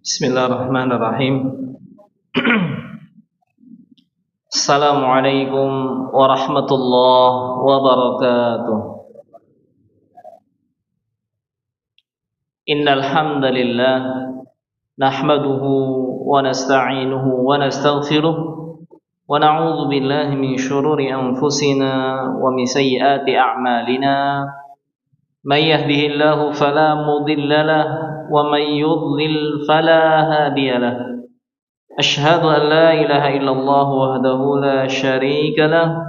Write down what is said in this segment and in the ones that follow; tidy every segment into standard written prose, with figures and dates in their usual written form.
Bismillahirrahmanirrahim. Assalamualaikum warahmatullahi wabarakatuh. Innal hamdalillah nahmaduhu wa nasta'inuhu wa nastaghfiruh wa na'udzu billahi min shururi anfusina wa min sayyiati a'malina. May yahdihillahu fala mudilla lahu wa may yudlil fala hadiya lahu. أشهد أن لا إله إلا الله وحده لا شريك له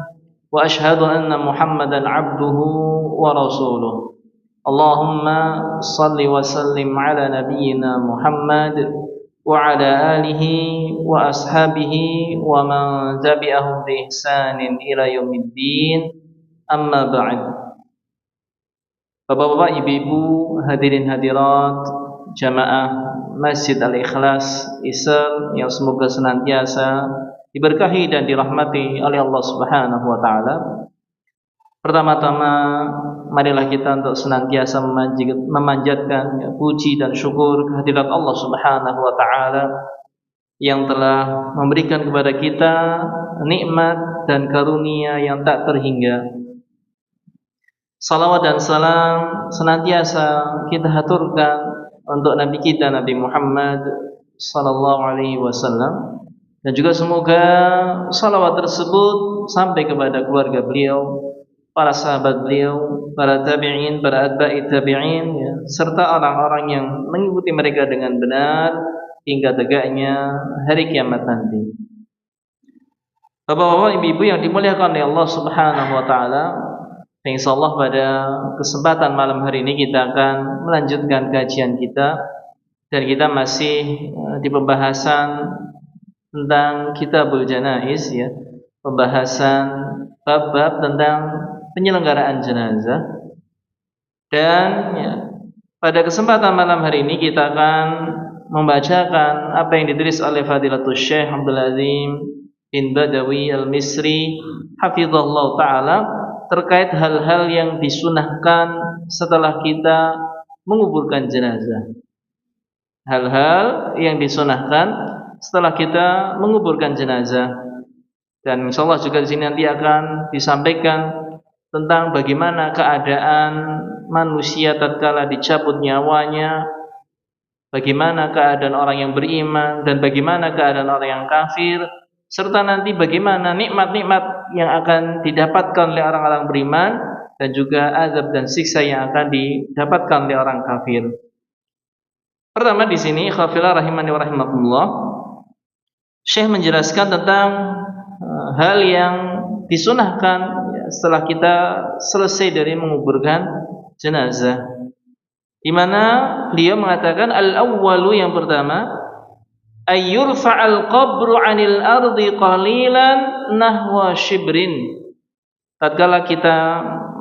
وأشهد أن محمدا عبده ورسوله اللهم صل وسلم على نبينا محمد وعلى آله وأصحابه ومن تبعهم بإحسان إلى يوم الدين أما بعد. Bapak-bapak, ibu-ibu, hadirin hadirat jamaah Masjid Al-Ikhlas Isel yang semoga senantiasa diberkahi dan dirahmati oleh Allah Subhanahu wa taala. Pertama-tama marilah kita untuk senantiasa memanjatkan puji dan syukur kehadirat Allah Subhanahu wa taala yang telah memberikan kepada kita nikmat dan karunia yang tak terhingga. Salawat dan salam senantiasa kita haturkan untuk Nabi kita Nabi Muhammad sallallahu alaihi wasallam, dan juga semoga salawat tersebut sampai kepada keluarga beliau, para sahabat beliau, para tabi'in, para atba'i tabi'in, ya, serta orang-orang yang mengikuti mereka dengan benar hingga tegaknya hari kiamat nanti. Bapak-bapak, ibu-ibu yang dimuliakan oleh Allah Subhanahu wa taala, insyaallah pada kesempatan malam hari ini kita akan melanjutkan kajian kita, dan kita masih di pembahasan tentang Kitabul Janaiz, ya, pembahasan bab-bab tentang penyelenggaraan jenazah. Dan ya, pada kesempatan malam hari ini kita akan membacakan apa yang ditulis oleh Fadilatul Syekh Abdul Azim bin Badawi Al-Misri hafizahullah ta'ala terkait hal-hal yang disunahkan setelah kita menguburkan jenazah. Hal-hal yang disunahkan setelah kita menguburkan jenazah. Dan insyaallah juga di sini nanti akan disampaikan tentang bagaimana keadaan manusia tatkala dicabut nyawanya, bagaimana keadaan orang yang beriman dan bagaimana keadaan orang yang kafir, serta nanti bagaimana nikmat-nikmat yang akan didapatkan oleh orang-orang beriman dan juga azab dan siksa yang akan didapatkan oleh orang kafir. Pertama di sini, khafillah rahimani wa rahimakumullah, Syekh menjelaskan tentang hal yang disunahkan setelah kita selesai dari menguburkan jenazah, di mana beliau mengatakan al-awwalu, yang pertama, ayyurfa'al qabru 'anil ardi qalilan nahwa shibrin. Tatkala kita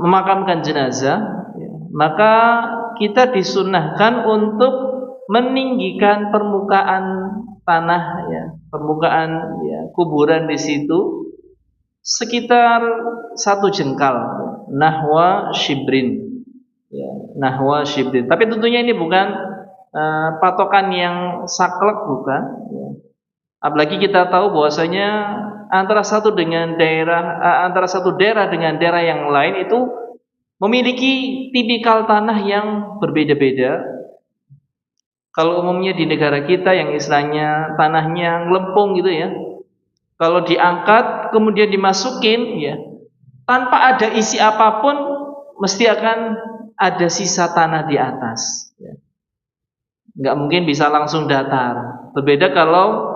memakamkan jenazah, maka kita disunahkan untuk meninggikan permukaan tanah, ya, permukaan, ya, kuburan di situ sekitar 1 jengkal, nahwa shibrin, ya, nahwa shibrin. Tapi tentunya ini bukan patokan yang saklek, bukan. Ya. Apalagi kita tahu bahwasanya antara satu daerah dengan daerah yang lain itu memiliki tipikal tanah yang berbeda-beda. Kalau umumnya di negara kita yang istilahnya tanahnya lempung gitu ya, kalau diangkat kemudian dimasukin ya, tanpa ada isi apapun mesti akan ada sisa tanah di atas ya. Nggak mungkin bisa langsung datar. Berbeda kalau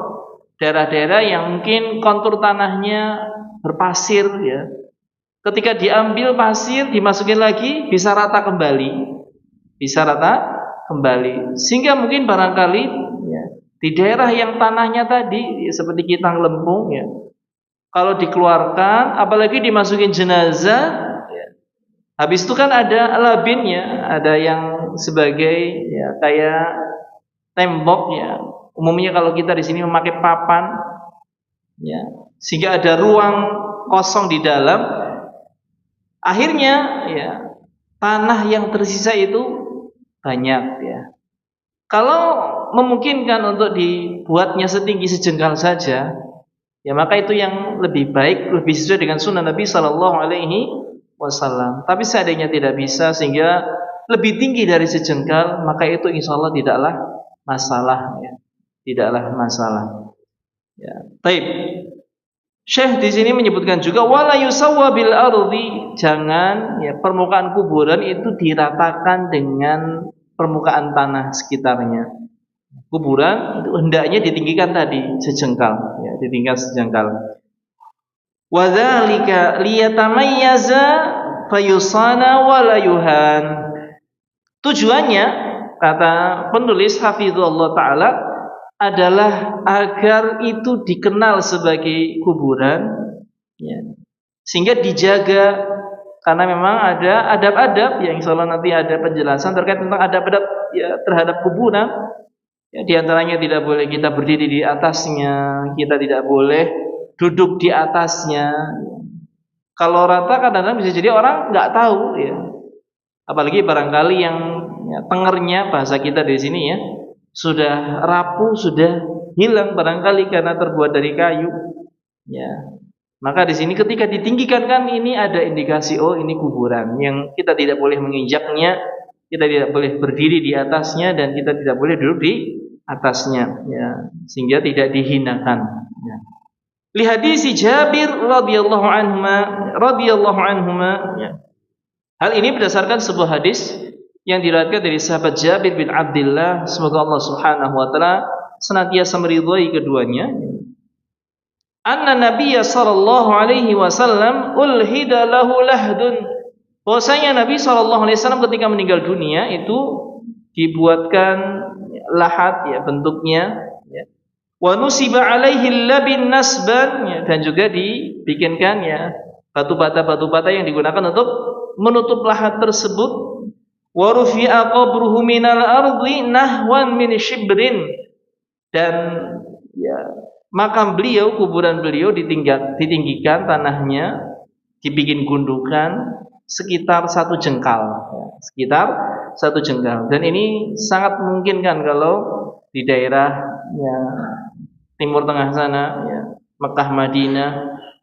daerah-daerah yang mungkin kontur tanahnya berpasir ya. Ketika diambil pasir, dimasukin lagi, bisa rata kembali. Bisa rata kembali. Sehingga mungkin barangkali ya, di daerah yang tanahnya tadi ya, seperti kita lempung ya, kalau dikeluarkan, apalagi dimasukin jenazah ya, habis itu kan ada labinnya, ada yang sebagai ya, kayak tembok ya. Umumnya kalau kita di sini memakai papan ya, sehingga ada ruang kosong di dalam. Akhirnya ya, tanah yang tersisa itu banyak ya. Kalau memungkinkan untuk dibuatnya setinggi sejengkal saja, ya maka itu yang lebih baik, lebih sesuai dengan sunnah Nabi Sallallahu Alaihi Wasallam. Tapi seandainya tidak bisa sehingga lebih tinggi dari sejengkal, maka itu insya Allah tidaklah masalah ya. Tidaklah masalah. Ya. Baik. Syekh di sini menyebutkan juga wala yusawwa bil ardi, jangan ya permukaan kuburan itu diratakan dengan permukaan tanah sekitarnya. Kuburan itu hendaknya ditinggikan tadi sejengkal ya, ditinggikan sejengkal. Wa dzalika liyatamayyaza fayusana wala yuhan. Tujuannya kata penulis hafizullah taala adalah agar itu dikenal sebagai kuburan ya. Sehingga dijaga, karena memang ada adab-adab yang insyaallah nanti ada penjelasan terkait tentang adab-adab ya, terhadap kuburan ya, di antaranya tidak boleh kita berdiri di atasnya, kita tidak boleh duduk di atasnya. Kalau rata kadang-kadang bisa jadi orang nggak tahu ya, apalagi barangkali yang ya, tengernya bahasa kita di sini ya sudah rapuh, sudah hilang barangkali karena terbuat dari kayu. Ya. Maka di sini ketika ditinggikan kan ini ada indikasi oh ini kuburan yang kita tidak boleh menginjaknya, kita tidak boleh berdiri di atasnya dan kita tidak boleh duduk di atasnya ya, sehingga tidak dihinakan ya. Li hadis Jabir radhiyallahu anhuma ya. Hal ini berdasarkan sebuah hadis yang diriwayatkan dari sahabat Jabir bin Abdullah, semoga Allah Subhanahu wa taala senantiasa meridhai keduanya. Anna Nabiyya sallallahu alaihi wasallam ulhida lahu lahdun. Bahwasanya Nabi sallallahu alaihi wasallam ketika meninggal dunia itu dibuatkan lahat ya bentuknya ya. Wa nusiba alaihi labin nasban ya, dan juga dibikinkan ya batu bata yang digunakan untuk menutup lahat tersebut. Wa rufi'a qabruhu minal ardi nahwan min shibrin, dan ya makam beliau, kuburan beliau ditinggikan tanahnya, dibikin gundukan sekitar 1 jengkal ya, sekitar 1 jengkal. Dan ini sangat memungkinkan kalau di daerah ya, Timur Tengah sana ya, Mekah, Madinah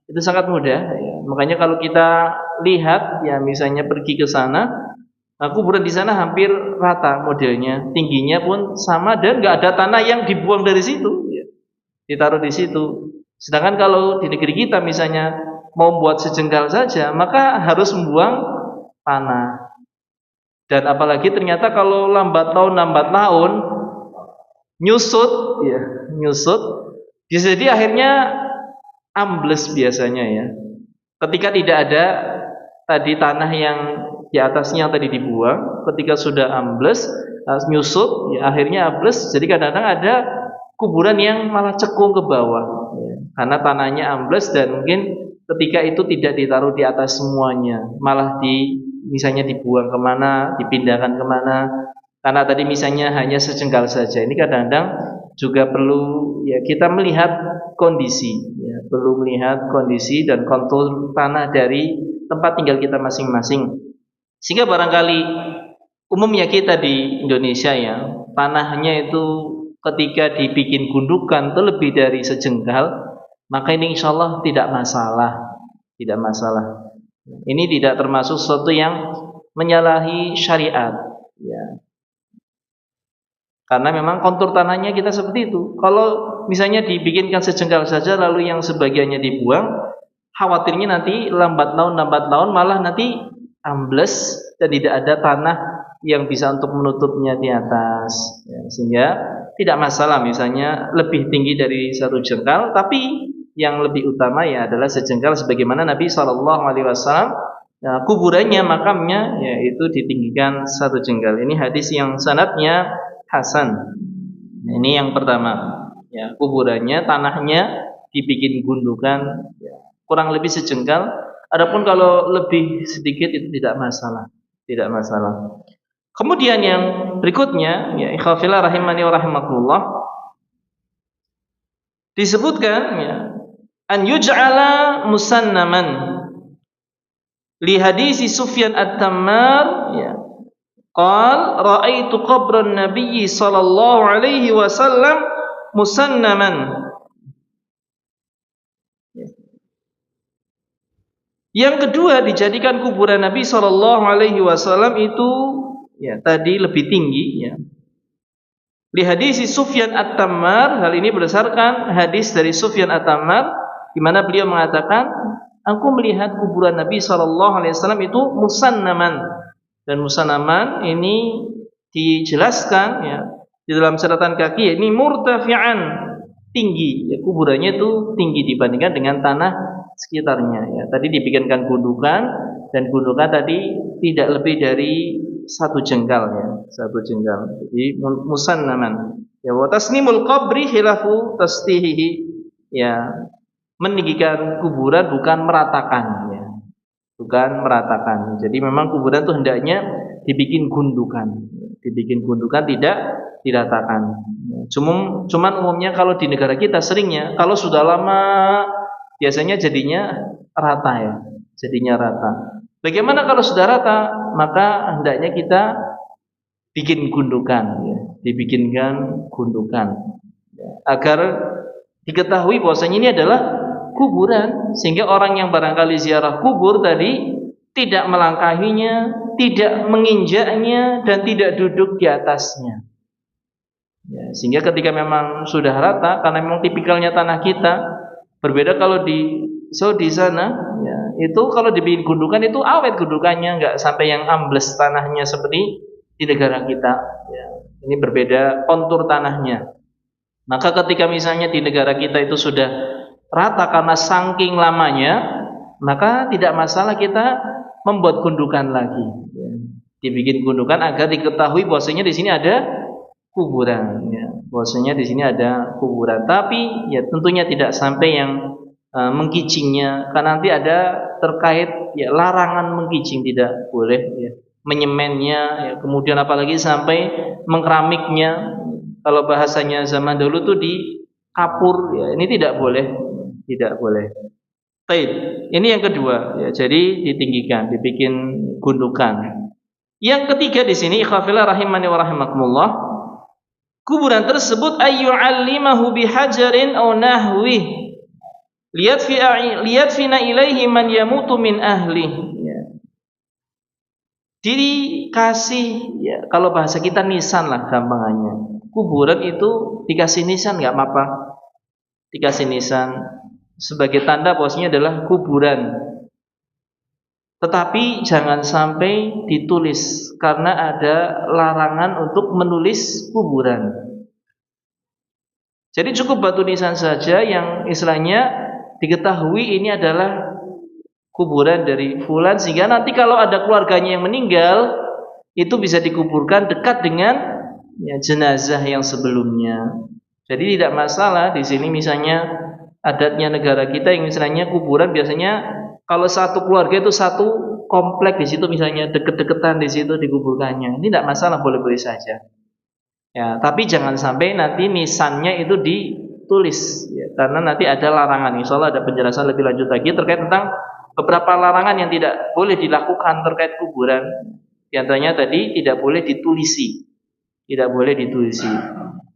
itu sangat mudah ya. Makanya kalau kita lihat ya misalnya pergi ke sana, nah, kuburan di sana hampir rata modelnya, tingginya pun sama dan nggak ada tanah yang dibuang dari situ, ya. Ditaruh di situ. Sedangkan kalau di negeri kita misalnya mau buat sejengkal saja, maka harus membuang tanah. Dan apalagi ternyata kalau lambat laun nyusut, ya, bisa jadi akhirnya ambles biasanya ya. Ketika tidak ada tadi tanah yang di atasnya yang tadi dibuang, ketika sudah ambles, nyusut, ya akhirnya ambles. Jadi kadang-kadang ada kuburan yang malah cekung ke bawah, ya, karena tanahnya ambles dan mungkin ketika itu tidak ditaruh di atas semuanya, malah misalnya dibuang kemana, dipindahkan kemana, karena tadi misalnya hanya sejengkal saja. Ini kadang-kadang juga perlu ya kita melihat kondisi, ya, perlu melihat kondisi dan kontur tanah dari tempat tinggal kita masing-masing. Sehingga barangkali umumnya kita di Indonesia ya tanahnya itu ketika dibikin gundukan itu lebih dari sejengkal, maka ini insya Allah tidak masalah, tidak masalah. Ini tidak termasuk sesuatu yang menyalahi syariat, ya. Karena memang kontur tanahnya kita seperti itu. Kalau misalnya dibikinkan sejengkal saja lalu yang sebagiannya dibuang, khawatirnya nanti lambat laun malah nanti ambles dan tidak ada tanah yang bisa untuk menutupnya di atas, ya, sehingga tidak masalah misalnya lebih tinggi dari satu jengkal, tapi yang lebih utama ya adalah sejengkal sebagaimana Nabi SAW kuburannya, makamnya yaitu ditinggikan satu jengkal. Ini hadis yang sanadnya hasan. Ini yang pertama. Ya, kuburannya, tanahnya dibikin gundukan, ya, kurang lebih sejengkal. Adapun kalau lebih sedikit itu tidak masalah, tidak masalah. Kemudian yang berikutnya, ya ikhwafillah rahimani wa rahimakumullah, disebutkan ya, an yuj'ala musannaman li hadisi Sufyan at-Tammar, ya. Qal ra'aitu qabran Nabi sallallahu alaihi wasallam musannaman. Yang kedua, dijadikan kuburan Nabi sallallahu alaihi wasallam itu ya tadi lebih tinggi, ya. Li hadis Sufyan at-Tammar, hal ini berdasarkan hadis dari Sufyan at-Tammar di mana beliau mengatakan, aku melihat kuburan Nabi sallallahu alaihi wasallam itu musannaman. Dan musannaman ini dijelaskan ya di dalam catatan kaki, ini murtafi'an, tinggi, ya, kuburannya itu tinggi dibandingkan dengan tanah sekitarnya, ya. Tadi dibikinkan gundukan dan gundukan tadi tidak lebih dari satu jengkal, ya, satu jengkal. Jadi musannaman. Ya, wa tasnimul qabri khilafu tastihihi, ya, meninggikan kuburan bukan meratakan, ya. Bukan meratakan. Jadi memang kuburan itu hendaknya dibikin gundukan. Dibikin gundukan, tidak diratakan. Cuman umumnya kalau di negara kita seringnya kalau sudah lama biasanya jadinya rata, ya. Jadinya rata. Bagaimana kalau sudah rata? Maka hendaknya kita bikin gundukan, ya. Dibikinkan gundukan, ya. Agar diketahui bahwasanya ini adalah kuburan, sehingga orang yang barangkali ziarah kubur tadi tidak melangkahinya, tidak menginjaknya, dan tidak duduk di atasnya, ya, sehingga ketika memang sudah rata, karena memang tipikalnya tanah kita berbeda. Kalau di Saudi sana, ya, itu kalau dibikin gundukan itu awet gundukannya, nggak sampai yang ambles tanahnya seperti di negara kita, ya. Ini berbeda kontur tanahnya. Maka ketika misalnya di negara kita itu sudah rata karena saking lamanya, maka tidak masalah kita membuat gundukan lagi, ya. Dibikin gundukan agar diketahui bahwasanya di sini ada kuburan, ya. Bahwasanya di sini ada kuburan. Tapi ya tentunya tidak sampai yang mengkicingnya, karena nanti ada terkait ya larangan mengkicing, tidak boleh, ya. Menyemennya, ya, kemudian apalagi sampai mengkeramiknya. Kalau bahasanya zaman dulu tuh di kapur, ya, ini tidak boleh. Tidak boleh. Baik, ini yang kedua, ya, jadi ditinggikan, dibikin gundukan. Yang ketiga di sini, ikhwafillah rahimani wa rahimakumullah, kuburan tersebut ayyu'allimahu bihajarin aw nahwi liyadfina ilaihi man yamutu min ahli, ya. Dikasih, ya, kalau bahasa kita nisan lah gampangannya. Kuburan itu dikasih nisan, nggak apa-apa. Dikasih nisan sebagai tanda bahwasanya adalah kuburan. Tetapi jangan sampai ditulis, karena ada larangan untuk menulis kuburan. Jadi cukup batu nisan saja yang istilahnya diketahui ini adalah kuburan dari fulan, sehingga nanti kalau ada keluarganya yang meninggal itu bisa dikuburkan dekat dengan, ya, jenazah yang sebelumnya. Jadi tidak masalah di sini misalnya adatnya negara kita yang misalnya kuburan biasanya kalau satu keluarga itu satu komplek di situ, misalnya deket-deketan di situ dikuburkannya. Ini tidak masalah, boleh-boleh saja. Ya, tapi jangan sampai nanti nisannya itu ditulis, ya, karena nanti ada larangan. Insya Allah ada penjelasan lebih lanjut lagi terkait tentang beberapa larangan yang tidak boleh dilakukan terkait kuburan. Di antaranya tadi tidak boleh ditulisi. tidak boleh ditulisi.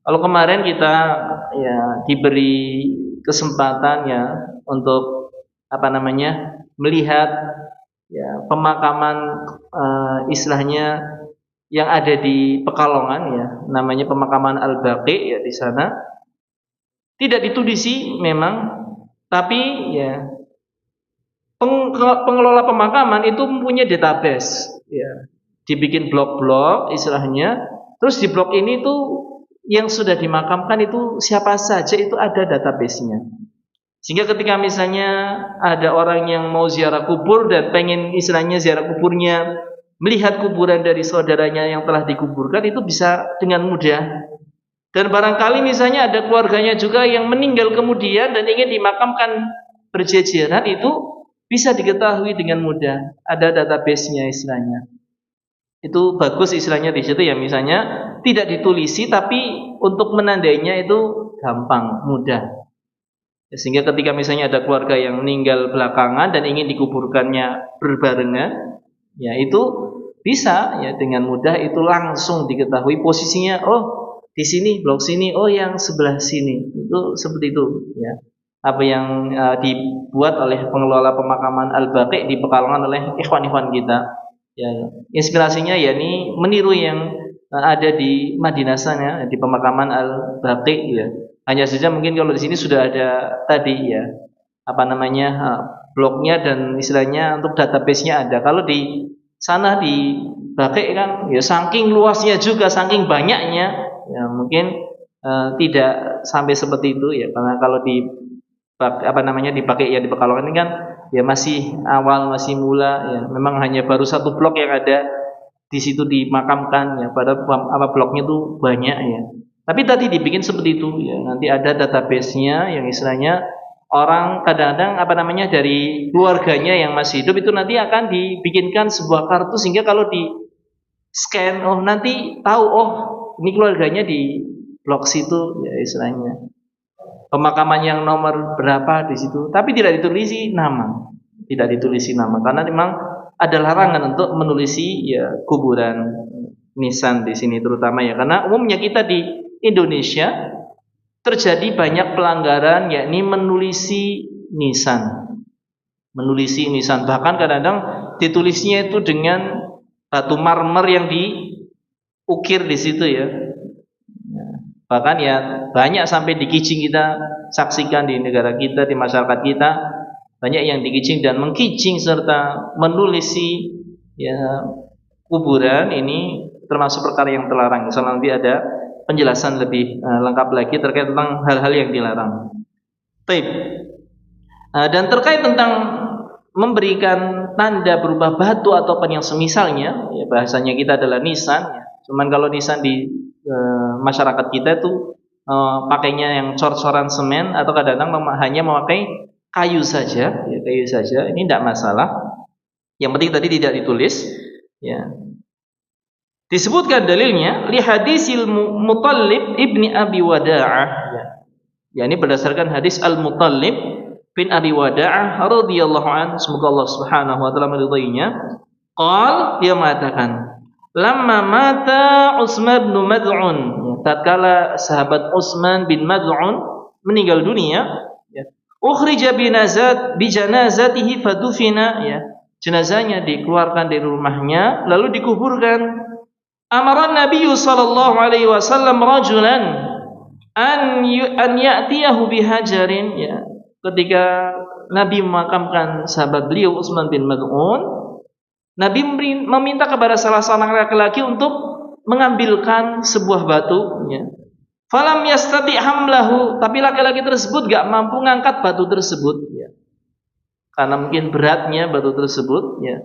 Kalau kemarin kita ya diberi kesempatan ya untuk melihat ya pemakaman istilahnya yang ada di Pekalongan ya, namanya pemakaman Al-Baqi ya, di sana tidak ditulisi memang, tapi ya pengelola pemakaman itu mempunyai database ya, dibikin blok-blok istilahnya, terus di blok ini tuh yang sudah dimakamkan itu siapa saja itu ada databasenya. Sehingga ketika misalnya ada orang yang mau ziarah kubur dan pengen istilahnya ziarah kuburnya, melihat kuburan dari saudaranya yang telah dikuburkan, itu bisa dengan mudah. Dan barangkali misalnya ada keluarganya juga yang meninggal kemudian dan ingin dimakamkan berjejeran, itu bisa diketahui dengan mudah. Ada database-nya istilahnya. Itu bagus istilahnya di situ ya, misalnya tidak ditulisi tapi untuk menandainya itu gampang, mudah. Sehingga ketika misalnya ada keluarga yang meninggal belakangan dan ingin dikuburkannya berbarengan, ya itu bisa ya dengan mudah, itu langsung diketahui posisinya. Oh, di sini blok sini, oh yang sebelah sini. Itu seperti itu ya. Apa yang dibuat oleh pengelola pemakaman Al-Baqi di Pekalongan oleh ikhwan-ikhwan kita. Ya, inspirasinya ya ini meniru yang ada di Madinah sana di pemakaman Al-Baqi ya. Hanya saja mungkin kalau di sini sudah ada tadi ya bloknya dan istilahnya untuk database-nya ada. Kalau di sana di Baqi kan ya saking luasnya juga, saking banyaknya ya mungkin tidak sampai seperti itu ya, karena kalau di dipakai ya di Pekalongan ini kan ya masih awal, masih mula ya, memang hanya baru satu blok yang ada di situ dimakamkan ya, padahal bloknya tuh banyak ya. Tapi tadi dibikin seperti itu ya, nanti ada database-nya yang istilahnya orang kadang-kadang dari keluarganya yang masih hidup itu nanti akan dibikinkan sebuah kartu, sehingga kalau di scan oh nanti tahu oh ini keluarganya di blok situ ya istilahnya. Pemakaman yang nomor berapa di situ, tapi tidak ditulisi nama. Tidak ditulisi nama karena memang ada larangan untuk menulisi ya kuburan nisan di sini terutama ya, karena umumnya kita di Indonesia terjadi banyak pelanggaran yakni menulisi nisan. Menulisi nisan, bahkan kadang-kadang ditulisnya itu dengan batu marmer yang diukir di situ ya. Bahkan ya banyak sampai dikicing, kita saksikan di negara kita, di masyarakat kita banyak yang dikicing dan mengkicing serta menulisi ya kuburan ini termasuk perkara yang terlarang. Insya Allah nanti ada penjelasan lebih lengkap lagi terkait tentang hal-hal yang dilarang. Baik. Dan terkait tentang memberikan tanda berupa batu ataupun yang semisalnya, ya bahasanya kita adalah nisan. Ya. Cuman kalau nisan di masyarakat kita itu pakainya yang cor-coran semen atau kadang-kadang hanya memakai kayu saja, ya kayu saja. Ini tidak masalah. Yang penting tadi tidak ditulis. Ya. Disebutkan dalilnya li hadisil Mutallib ibni Abi Wada'ah. Ya, ini berdasarkan hadis Al-Mutallib bin Abi Wada'ah radhiyallahu anhu, semoga Allah Subhanahu wa taala meridainya. Dia mengatakan, lamma mata Utsman bin Mad'un, tatkala sahabat Utsman bin Mad'un meninggal dunia, ya, ukhrija bi janazatihi fadufina, ya, jenazahnya dikeluarkan dari rumahnya lalu dikuburkan. Amaran Nabi sallallahu alaihi wasallam rajulan an ya'tiyahu bihajarin, ya. Ketika Nabi memakamkan sahabat beliau Utsman bin Mad'un, Nabi meminta kepada salah seorang laki-laki untuk mengambilkan sebuah batu, ya. Falam yastati hamlahu, tapi laki-laki tersebut gak mampu ngangkat batu tersebut, ya. Karena mungkin beratnya batu tersebut, ya.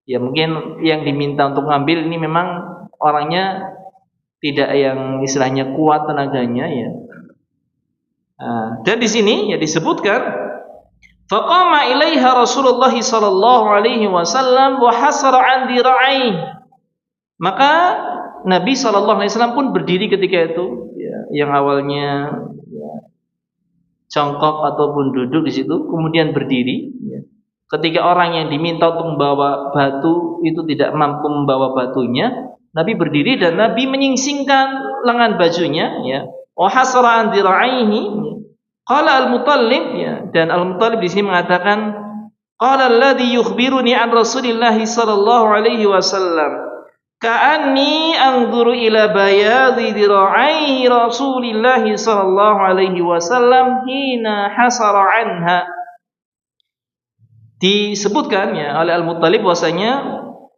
Ya mungkin yang diminta untuk mengambil ini memang orangnya tidak yang istilahnya kuat tenaganya, ya. Dan di sini ya disebutkan faqama ilaiha Rasulullah sallallahu alaihi wasallam wa hasara an dira'ai. Maka Nabi sallallahu alaihi wasallam pun berdiri ketika itu, ya, yang awalnya ya, jongkok ataupun duduk di situ kemudian berdiri, ya. Ketika orang yang diminta untuk membawa batu itu tidak mampu membawa batunya, Nabi berdiri dan Nabi menyingsingkan lengan bajunya, ya. Wa hasara an dira'aihi. Qala Al-Muttalib, ya. Dan Al-Muttalib di sini mengatakan, qala alladhi yukhbiruni an Rasulillah sallallahu alaihi wasallam ka'anni anzuru ila bayadhi dira'aihi Rasulillah sallallahu alaihi wasallam hina hasara anha. Disebutkan ya oleh Al-Muttalib bahwasanya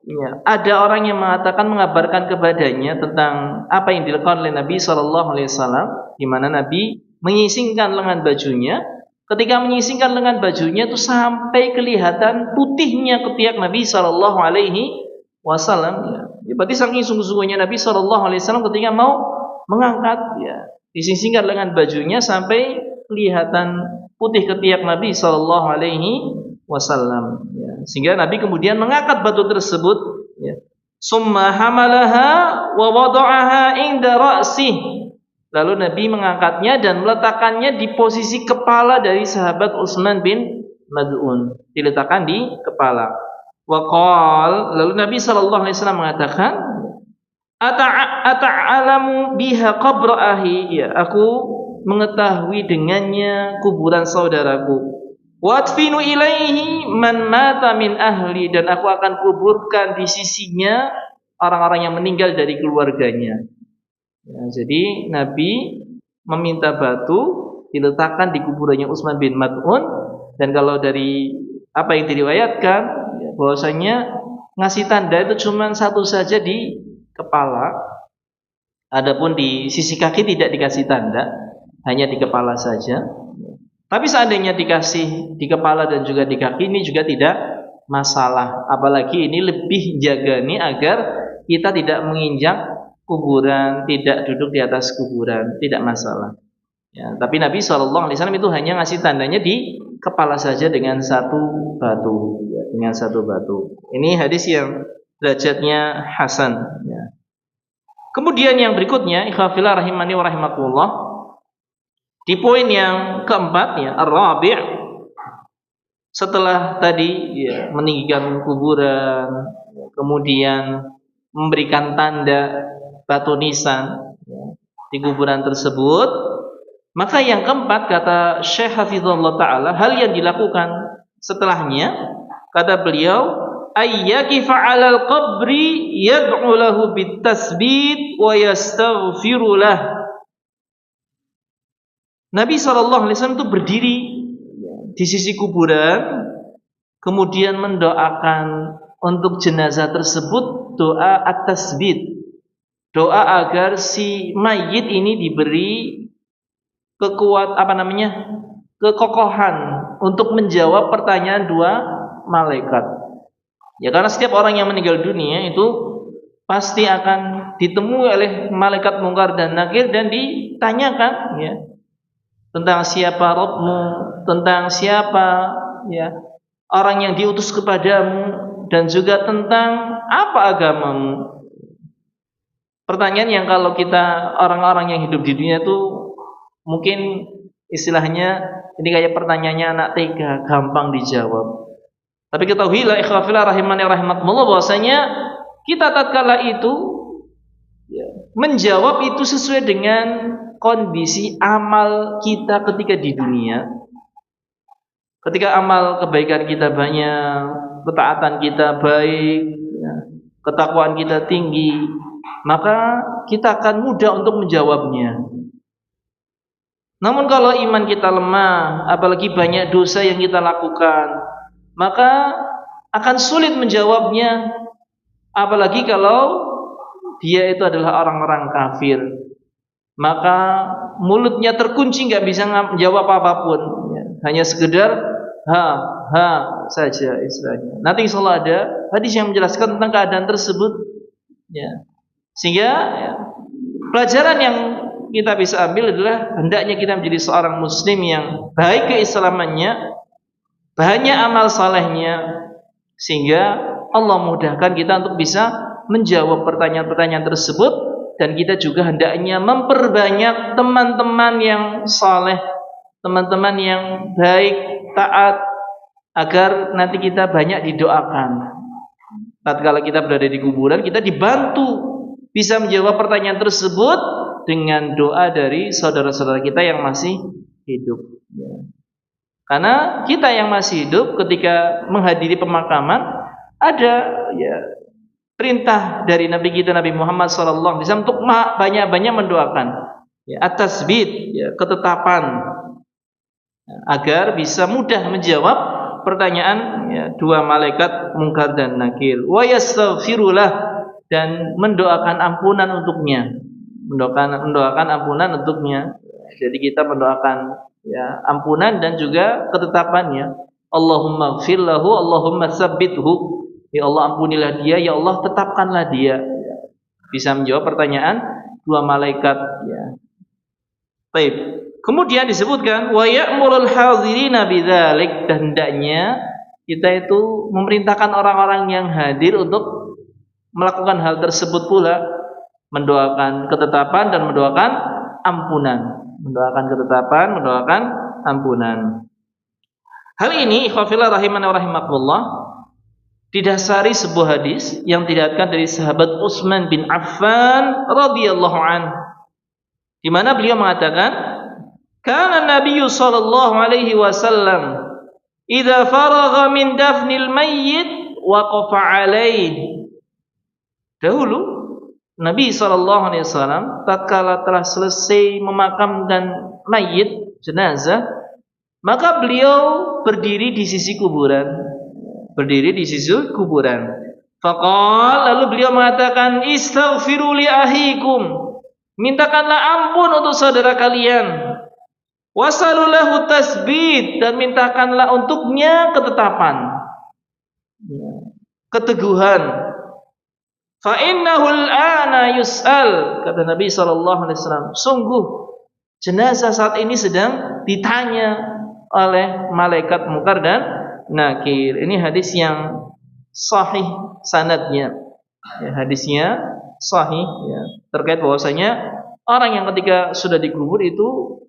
ya, ada orang yang mengatakan, mengabarkan kepadanya tentang apa yang dilakukan oleh Nabi sallallahu alaihi wasallam, di mana Nabi menyisingkan lengan bajunya. Ketika menyisingkan lengan bajunya itu sampai kelihatan putihnya ketiak Nabi sallallahu alaihi wasallam, ya. Berarti saking sungguh-sungguhnya Nabi sallallahu alaihi wasallam ketika mau mengangkat, ya, disisingkan lengan bajunya sampai kelihatan putih ketiak Nabi sallallahu alaihi wasallam, ya. Sehingga Nabi kemudian mengangkat batu tersebut, ya. Summa hamalaha wa wada'aha inda ra'sih. Lalu Nabi mengangkatnya dan meletakkannya di posisi kepala dari sahabat Utsman bin Mad'un, diletakkan di kepala. Waqal, lalu Nabi sallallahu alaihi wasallam mengatakan, ata'alamu biha qabra ahi, ya, aku mengetahui dengannya kuburan saudaraku. Watfinu ilaihi man mata min ahli, dan aku akan kuburkan di sisinya orang-orang yang meninggal dari keluarganya. Ya, jadi Nabi meminta batu diletakkan di kuburannya Utsman bin Mad'un, dan kalau dari apa yang diriwayatkan, ya, bahwasanya ngasih tanda itu cuma satu saja di kepala, adapun di sisi kaki tidak dikasih tanda, hanya di kepala saja. Tapi seandainya dikasih di kepala dan juga di kaki, ini juga tidak masalah, apalagi ini lebih jaga nih agar kita tidak menginjak kuburan, tidak duduk di atas kuburan, tidak masalah. Ya, tapi Nabi SAW itu hanya ngasih tandanya di kepala saja dengan satu batu, ya, dengan satu batu. Ini hadis yang derajatnya hasan. Ya. Kemudian yang berikutnya, ikhwafillah rahimani wa rahimakumullah, di poin yang keempat, ya, ar-rabi', setelah tadi, ya, meninggikan kuburan, kemudian memberikan tanda batu nisan, ya, di kuburan tersebut, maka yang keempat kata Syekh Hafizullah Ta'ala, hal yang dilakukan setelahnya, kata beliau, ayyakifa 'alal qabri yad'u lahu bitasbit wa yastaghfiru lah. Nabi SAW itu berdiri di sisi kuburan, kemudian mendoakan untuk jenazah tersebut doa at-tasbit, doa agar si mayit ini diberi kekokohan untuk menjawab pertanyaan dua malaikat. Ya, karena setiap orang yang meninggal dunia itu pasti akan ditemui oleh malaikat Munkar dan Nakir dan ditanyakan, ya, tentang siapa Rabbmu, tentang siapa, ya, orang yang diutus kepadamu, dan juga tentang apa agamamu. Pertanyaan yang kalau kita orang-orang yang hidup di dunia itu mungkin istilahnya ini kayak pertanyaannya anak TK, gampang dijawab. Tapi ketahuilah ikhwafillah rahimani rahimakumullah, bahwasanya kita tatkala itu, ya, menjawab itu sesuai dengan kondisi amal kita ketika di dunia. Ketika amal kebaikan kita banyak, ketaatan kita baik, ya, ketakwaan kita tinggi, maka kita akan mudah untuk menjawabnya. Namun kalau iman kita lemah, apalagi banyak dosa yang kita lakukan, maka akan sulit menjawabnya. Apalagi kalau dia itu adalah orang-orang kafir, maka mulutnya terkunci, nggak bisa menjawab apapun, ya, hanya sekedar ha saja istilahnya. Nanti insyaallah ada hadis yang menjelaskan tentang keadaan tersebut, ya. Sehingga, ya, pelajaran yang kita bisa ambil adalah hendaknya kita menjadi seorang muslim yang baik keislamannya, banyak amal salehnya, sehingga Allah mudahkan kita untuk bisa menjawab pertanyaan-pertanyaan tersebut. Dan kita juga hendaknya memperbanyak teman-teman yang saleh, teman-teman yang baik, taat, agar nanti kita banyak didoakan. Tatkala kita berada di kuburan, kita dibantu bisa menjawab pertanyaan tersebut dengan doa dari saudara-saudara kita yang masih hidup. Karena kita yang masih hidup ketika menghadiri pemakaman ada perintah dari Nabi kita Nabi Muhammad SAW untuk banyak-banyak mendoakan at-tasbit, ketetapan, agar bisa mudah menjawab pertanyaan dua malaikat Munkar dan Nakir. Wa yastaghfirulah, dan mendoakan ampunan untuknya. Mendoakan ampunan untuknya. Jadi kita mendoakan ampunan dan juga ketetapannya. Allahumma ighfir lahu, Allahumma tsabbithu. Ya Allah, ampunilah dia, ya Allah tetapkanlah dia. Bisa menjawab pertanyaan dua malaikat. Baik. Kemudian disebutkan wa ya'murul hadirina bidzalik, dan hendaknya kita itu memerintahkan orang-orang yang hadir untuk melakukan hal tersebut pula, mendoakan ketetapan dan mendoakan ampunan. Mendoakan ketetapan, mendoakan ampunan. Hal ini ikhwafillah rahimana wa rahimakumullah didasari sebuah hadis yang diriwayatkan dari sahabat Utsman bin Affan radhiyallahu anhu, di mana beliau mengatakan, kana Nabi sallallahu alaihi wasallam idza faragha min dafnil mayyit waqafa alaihi. Dahulu Nabi sallallahu alaihi wasallam tatkala telah selesai memakamkan mayit, jenazah, maka beliau berdiri di sisi kuburan. Berdiri di sisi kuburan. Faqala, lalu beliau mengatakan, istaghfiru li ahikum, mintakanlah ampun untuk saudara kalian. Wasalulahu tasbit, dan mintakanlah untuknya ketetapan, keteguhan. Fa innahu al-ana yus'al, kata Nabi sallallahu alaihi wasallam, sungguh jenazah saat ini sedang ditanya oleh malaikat Munkar dan Nakir. Ini hadis yang sahih sanadnya. Hadisnya sahih terkait bahwasanya orang yang ketika sudah dikubur itu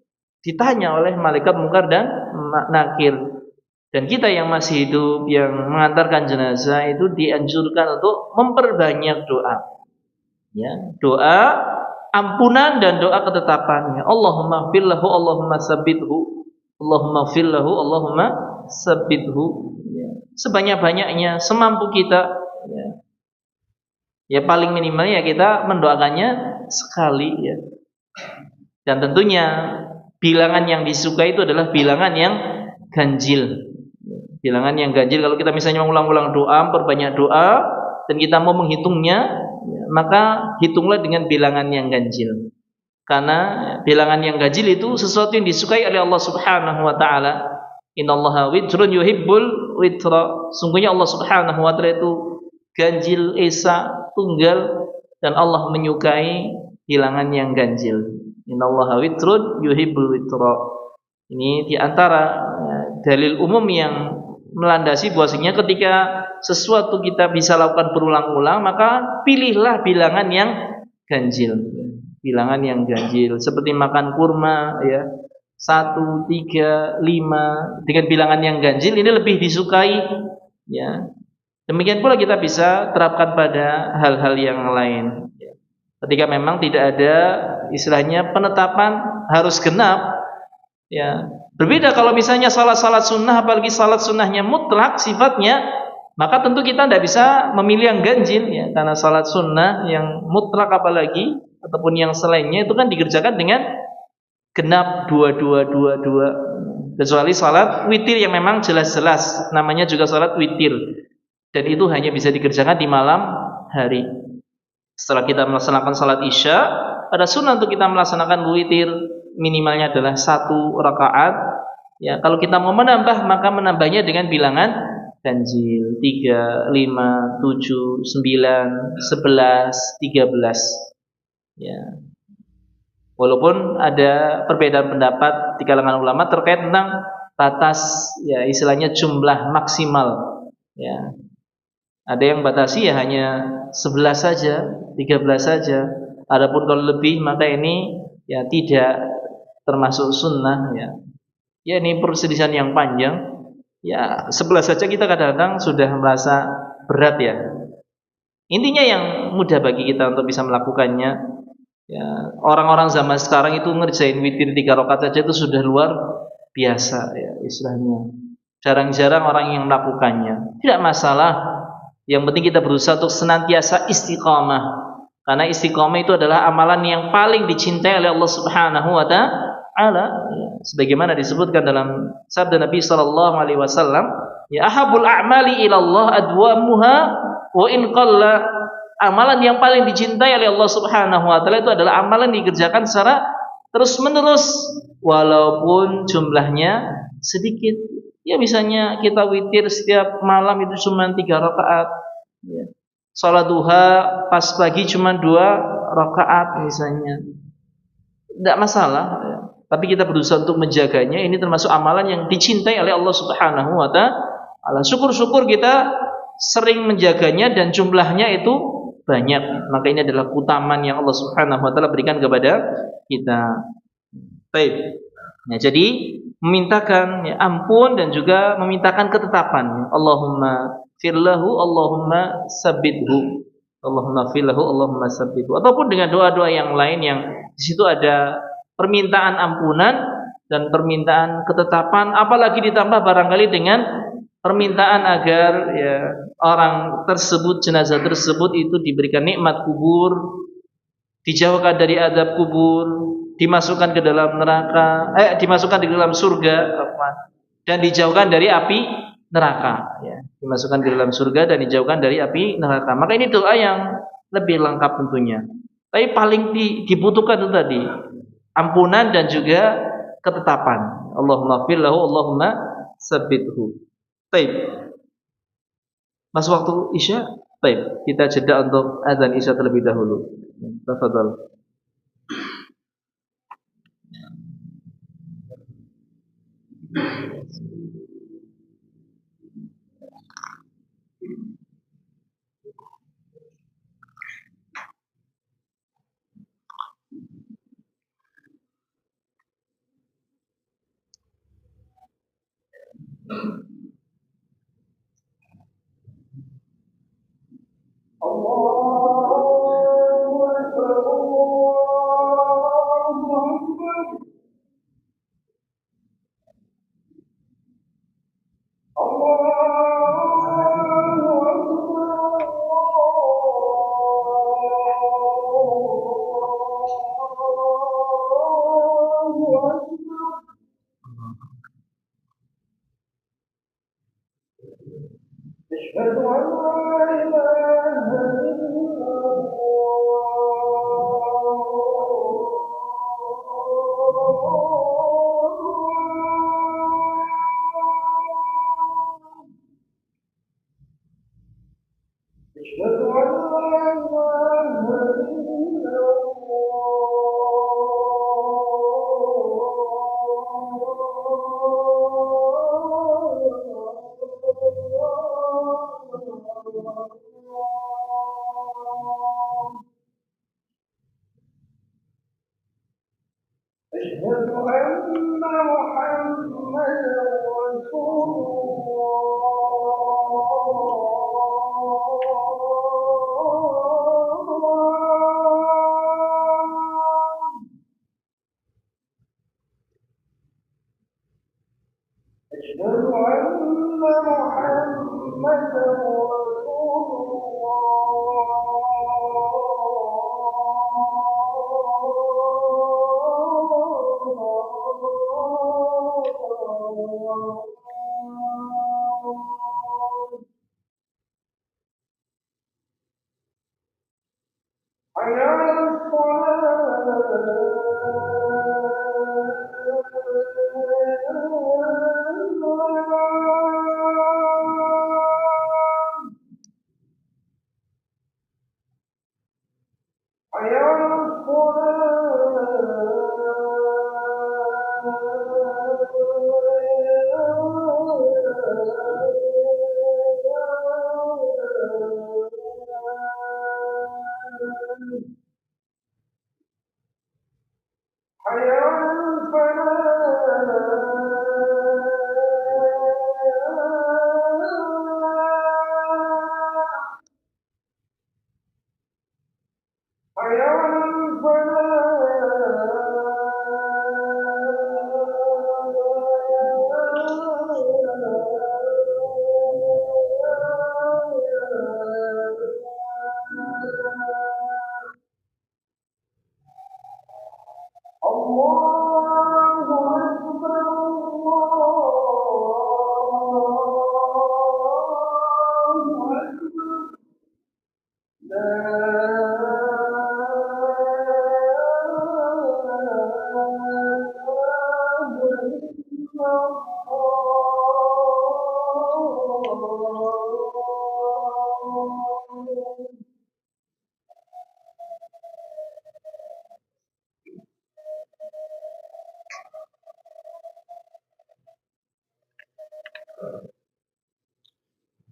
ditanya oleh malaikat Munkar dan Nakir. Dan kita yang masih hidup, yang mengantarkan jenazah, itu dianjurkan untuk memperbanyak doa. Doa ampunan dan doa ketetapan. Allahumma ighfir lahu, Allahumma tsabbithu. Allahumma ighfir lahu, Allahumma tsabbithu. Sebanyak-banyaknya, semampu kita. Paling minimal kita mendoakannya sekali. Dan tentunya bilangan yang disukai itu adalah bilangan yang ganjil. Bilangan yang ganjil, kalau kita misalnya mengulang-ulang doa, perbanyak doa, dan kita mau menghitungnya, maka hitunglah dengan bilangan yang ganjil. Karena bilangan yang ganjil itu sesuatu yang disukai oleh Allah Subhanahu wa taala. Innallaha witrun yuhibbul witra. Sungguhnya Allah Subhanahu wa taala itu ganjil, esa, tunggal, dan Allah menyukai bilangan yang ganjil. Innallaha witrun yuhibbul witra. Ini diantara dalil umum yang melandasi bahwasanya ketika sesuatu kita bisa lakukan berulang-ulang, maka pilihlah bilangan yang ganjil. Bilangan yang ganjil seperti makan kurma 1, 3, 5 dengan bilangan yang ganjil ini lebih disukai. Demikian pula kita bisa terapkan pada hal-hal yang lain. Ketika memang tidak ada istilahnya penetapan harus genap. Berbeda kalau misalnya salat sunnah, apalagi salat sunnahnya mutlak sifatnya, maka tentu kita tidak bisa memilih yang ganjil karena salat sunnah yang mutlak apalagi ataupun yang selainnya itu kan dikerjakan dengan genap 2, kecuali salat witir yang memang jelas-jelas namanya juga salat witir, dan itu hanya bisa dikerjakan di malam hari. Setelah kita melaksanakan salat isya, ada sunnah untuk kita melaksanakan witir, minimalnya adalah 1 rakaat. Kalau kita mau menambah, maka menambahnya dengan bilangan ganjil 3, 5, 7, 9, 11, 13. Walaupun ada perbedaan pendapat di kalangan ulama terkait tentang batas istilahnya jumlah maksimal. Ada yang batasi hanya 11 saja, 13 saja. Adapun kalau lebih maka ini tidak termasuk sunnah. Ini perselisihan yang panjang. 11 saja kita kadang-kadang sudah merasa berat Intinya yang mudah bagi kita untuk bisa melakukannya. Ya, orang-orang zaman sekarang itu ngerjain witir 3 rakaat saja itu sudah luar biasa ya istilahnya. Jarang-jarang orang yang melakukannya. Tidak masalah. Yang penting kita berusaha untuk senantiasa istiqamah. Karena istiqamah itu adalah amalan yang paling dicintai oleh Allah Subhanahu wa taala. Ya, sebagaimana disebutkan dalam sabda Nabi sallallahu alaihi wasallam, ya ahabul a'mali ila Allah adwamuha wa in qalla. Amalan yang paling dicintai oleh Allah Subhanahu wa taala itu adalah amalan yang dikerjakan secara terus-menerus walaupun jumlahnya sedikit. Ya misalnya kita witir setiap malam itu cuma 3 rakaat. Ya. Salat duha pas pagi cuma 2 rakaat misalnya. Tidak masalah. Ya. Tapi kita berusaha untuk menjaganya. Ini termasuk amalan yang dicintai oleh Allah Subhanahu wa taala. Syukur-syukur kita sering menjaganya dan jumlahnya itu banyak. Maka ini adalah keutamaan yang Allah Subhanahu wa taala berikan kepada kita. Baik. Ya, jadi memintakan ya, ampun dan juga memintakan ketetapan. Ya. Allahumma firlahu, Allahumma sabbithu. Allahumma firlahu, Allahumma sabbithu. Ataupun dengan doa-doa yang lain yang di situ ada permintaan ampunan dan permintaan ketetapan, apalagi ditambah barangkali dengan permintaan agar ya, orang tersebut, jenazah tersebut itu diberikan nikmat kubur, dijauhkan dari azab kubur, dimasukkan ke dalam neraka, dimasukkan di dalam surga, dan dijauhkan dari api neraka. Ya. Dimasukkan ke dalam surga dan dijauhkan dari api neraka. Maka ini doa yang lebih lengkap tentunya. Tapi paling dibutuhkan itu tadi ampunan dan juga ketetapan. Allahumma fir lahu, Allahumma sabbithu. Baik. Masuk waktu Isya? Baik, kita jeda untuk azan Isya terlebih dahulu. Tafadhal.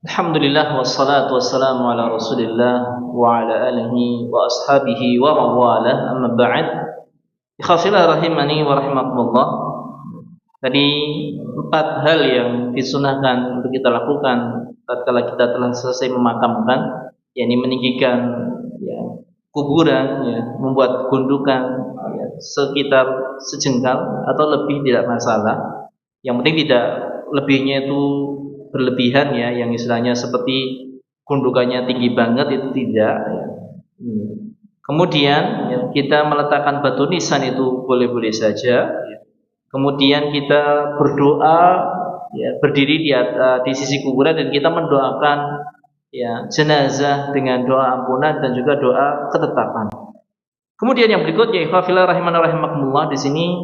Alhamdulillah wassalatu wassalamu ala Rasulillah wa ala alihi wa ashabihi wa mawalah, amma ba'd. Ikhwafillah rahimani wa rahimakumullah. Tadi 4 hal yang disunahkan untuk kita lakukan tatkala kita telah selesai memakamkan, yakni meninggikan kuburan, membuat gundukan sekitar sejengkal atau lebih tidak masalah. Yang penting tidak lebihnya itu berlebihan, yang istilahnya seperti gundukannya tinggi banget, itu tidak. Kemudian kita meletakkan batu nisan itu boleh-boleh saja. Kemudian kita berdoa, berdiri di sisi kuburan dan kita mendoakan jenazah dengan doa ampunan dan juga doa ketetapan. Kemudian yang berikutnya, ikhwafillah rahimana rahimakumullah, di sini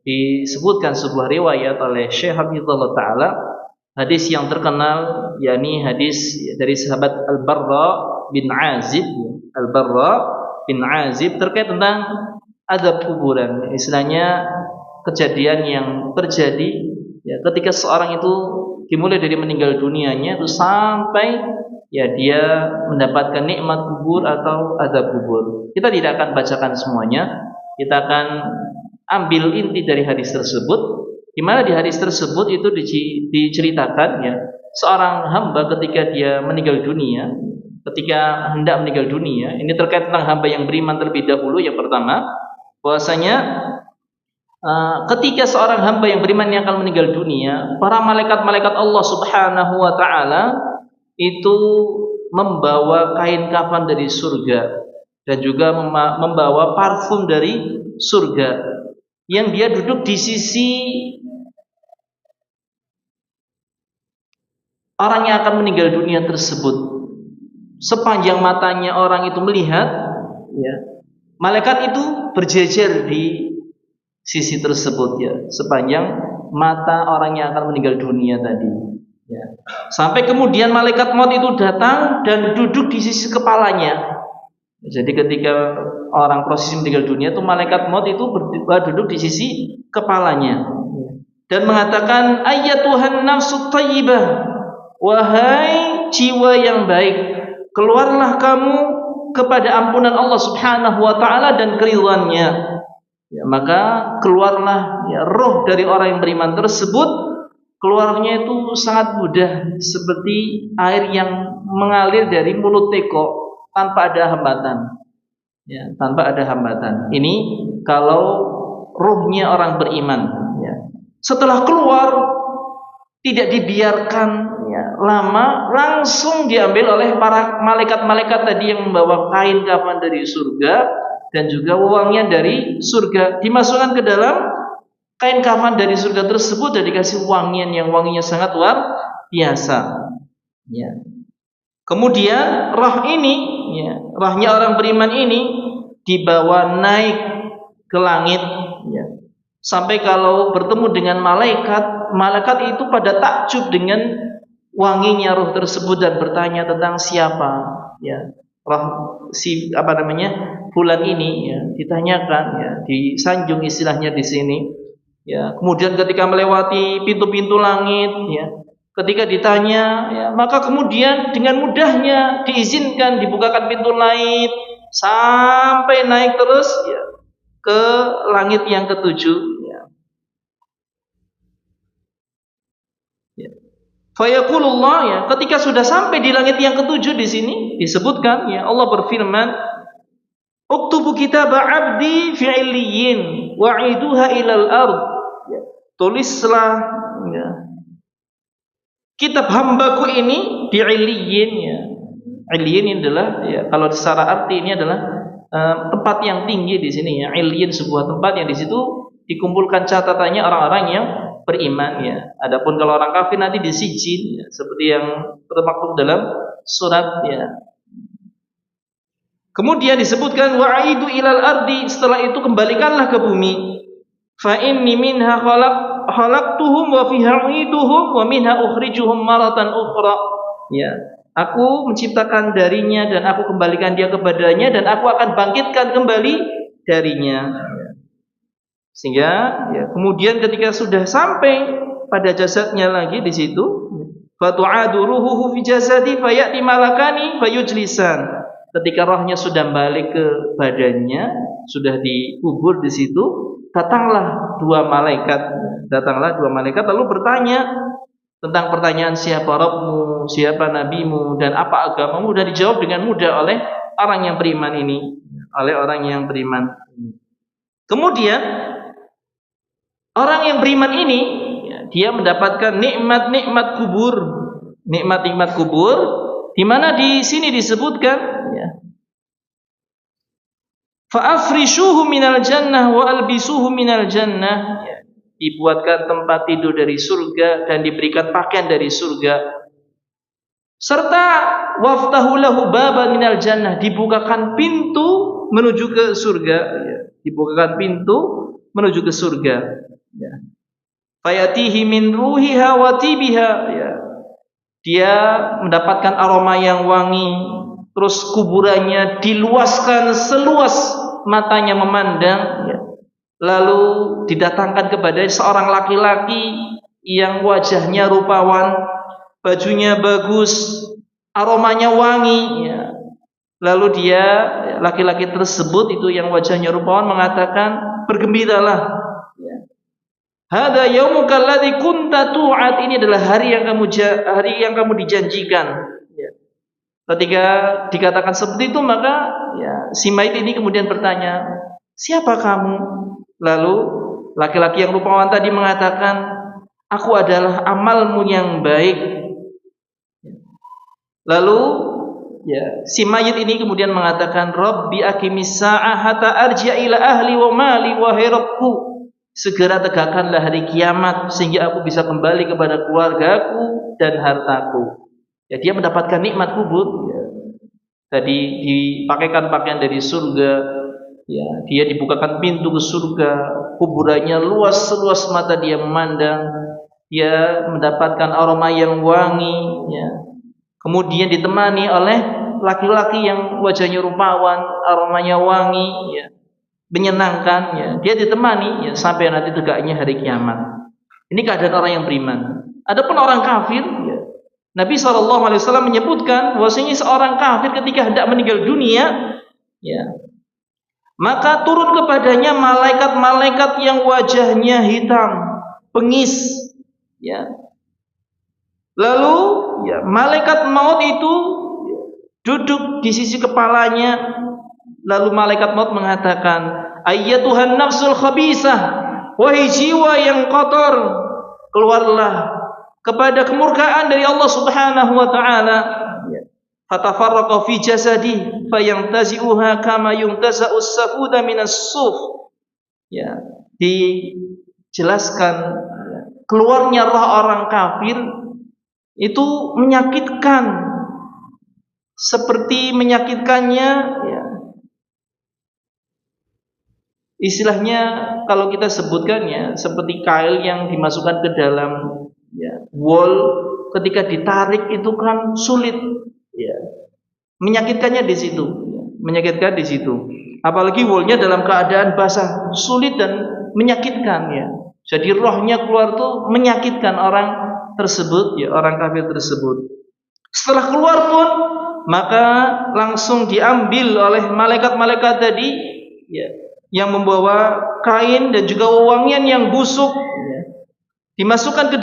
disebutkan sebuah riwayat oleh Syekh Habibullah Ta'ala, hadis yang terkenal, yakni hadis dari sahabat Al-Barra bin Azib. Al-Barra bin Azib terkait tentang azab kuburan. Istilahnya kejadian yang terjadi ketika seorang itu dimulai dari meninggal dunianya itu sampai dia mendapatkan nikmat kubur atau azab kubur. Kita tidak akan bacakan semuanya. Kita akan ambil inti dari hadis tersebut, di mana di hadis tersebut itu diceritakan seorang hamba ketika dia meninggal dunia, ketika hendak meninggal dunia. Ini terkait tentang hamba yang beriman terlebih dahulu. Yang pertama, bahwasanya ketika seorang hamba yang beriman yang akan meninggal dunia, para malaikat-malaikat Allah Subhanahu wa Ta'ala itu membawa kain kafan dari surga dan juga membawa parfum dari surga, yang dia duduk di sisi orang yang akan meninggal dunia tersebut. Sepanjang matanya orang itu melihat, malaikat itu berjejer di sisi tersebut, sepanjang mata orang yang akan meninggal dunia tadi. Sampai kemudian malaikat maut itu datang dan duduk di sisi kepalanya. Jadi ketika orang prosesi meninggal dunia itu, malaikat maut itu duduk di sisi kepalanya dan mengatakan, ayyatuhan nafsut thayyibah, wahai jiwa yang baik, keluarlah kamu kepada ampunan Allah Subhanahu wa Ta'ala dan keridhaannya. Maka keluarlah roh dari orang yang beriman tersebut. Keluarnya itu sangat mudah, seperti air yang mengalir dari mulut teko tanpa ada hambatan. Tanpa ada hambatan. Ini kalau rohnya orang beriman. Setelah keluar, tidak dibiarkan lama, langsung diambil oleh para malaikat-malaikat tadi yang membawa kain kafan dari surga dan juga wewangian dari surga, dimasukkan ke dalam kain kafan dari surga tersebut dan dikasih wangian yang wanginya sangat luar biasa. Kemudian rohnya orang beriman ini dibawa naik ke langit, sampai kalau bertemu dengan malaikat itu pada takjub dengan wanginya roh tersebut dan bertanya tentang siapa roh bulan ini, ditanyakan, disanjung istilahnya di sini. Kemudian ketika melewati pintu-pintu langit, ketika ditanya, maka kemudian dengan mudahnya diizinkan dibukakan pintu langit sampai naik terus ke langit yang ketujuh. Fayaqulullah, ketika sudah sampai di langit yang ketujuh, di sini disebutkan Allah berfirman, uktubu kitaba abdi fi 'illiyin wa'iduha ilal ard. Tulislah kitab hambaku ini di 'illiyin. 'Illiyin adalah kalau secara arti ini adalah tempat yang tinggi di sini. 'Illiyin sebuah tempat yang di situ dikumpulkan catatannya orang-orang yang beriman. Adapun kalau orang kafir nanti di sijin, seperti yang termaktub dalam surat. Kemudian disebutkan wa'idu ilal ardi, setelah itu kembalikanlah ke bumi. fa inni minha khalaqtuhum wa fiha u'iduhum wa minha ukhrijuhum maratan ukhra. Ya, aku menciptakan darinya dan aku kembalikan dia kepadanya dan aku akan bangkitkan kembali darinya. Sehingga ya, kemudian ketika sudah sampai pada jasadnya lagi di situ, fatu'adu ruhuhu fi jasadi fayati malakani fayujlisan. Ketika rohnya sudah balik ke badannya, sudah dikubur di situ, datanglah dua malaikat lalu bertanya tentang pertanyaan siapa Rabbmu, siapa nabimu dan apa agamamu, dan dijawab dengan mudah oleh orang yang beriman ini, Kemudian orang yang beriman ini dia mendapatkan nikmat-nikmat kubur, di mana di sini disebutkan ya, fa'afrishuhu minal jannah wa albisuhu minal jannah, ya, dibuatkan tempat tidur dari surga dan diberikan pakaian dari surga, serta waftahu lahu baban minal jannah, dibukakan pintu menuju ke surga, ya, ya. Fayatihi min ruhiha wa tibiha, ya. Dia mendapatkan aroma yang wangi, terus kuburannya diluaskan seluas matanya memandang, ya. Lalu didatangkan kepada seorang laki-laki yang wajahnya rupawan, bajunya bagus, aromanya wangi, ya. Lalu dia, laki-laki tersebut itu yang wajahnya rupawan, mengatakan, bergembiralah, ya. Hada yaumuka alladzi kunta tu'ad, ini adalah hari yang kamu dijanjikan. Ya. Ketika dikatakan seperti itu, maka ya, si mayit ini kemudian bertanya, siapa kamu? Lalu laki-laki yang rupawan tadi mengatakan, aku adalah amalmu yang baik. Lalu ya, si mayit ini kemudian mengatakan, Rabbi aqimis sa'ah hatta arji'a ila ahli wa mali wa hirabku, segera tegakkanlah hari kiamat sehingga aku bisa kembali kepada keluargaku dan hartaku. Ya, dia mendapatkan nikmat kubur, ya. Tadi dipakaikan pakaian dari surga, ya, dia dibukakan pintu ke surga, kuburannya luas seluas mata dia memandang, dia mendapatkan aroma yang wangi, ya. Kemudian ditemani oleh laki-laki yang wajahnya rupawan, aromanya wangi, ya, menyenangkan, ya. Dia ditemani, ya, sampai nanti tegaknya hari kiamat. Ini keadaan orang yang beriman. Adapun orang kafir, ya, Nabi SAW menyebutkan bahwasanya seorang kafir ketika hendak meninggal dunia, ya, maka turun kepadanya malaikat-malaikat yang wajahnya hitam, pengis, ya. Lalu ya, malaikat maut itu duduk di sisi kepalanya. Lalu malaikat maut mengatakan, ayyatuhan nafsul khabisah, wahai jiwa yang kotor, keluarlah kepada kemurkaan dari Allah Subhanahu wa taala. Fatafarraqa fi jasadi fayantazi'uha kama yuntaza'us safuda minas suf. Ya, dijelaskan keluarnya roh orang kafir itu menyakitkan, seperti menyakitkannya, ya, istilahnya kalau kita sebutkan, ya, seperti kail yang dimasukkan ke dalam, ya, wol, ketika ditarik itu kan sulit, ya, menyakitkannya di situ, ya, menyakitkan di situ. Apalagi wolnya dalam keadaan basah, sulit dan menyakitkan, ya. Jadi rohnya keluar tuh menyakitkan orang tersebut, ya, orang kafir tersebut. Setelah keluar pun maka langsung diambil oleh malaikat-malaikat tadi, ya, yang membawa kain dan juga wewangian yang busuk, ya, dimasukkan ke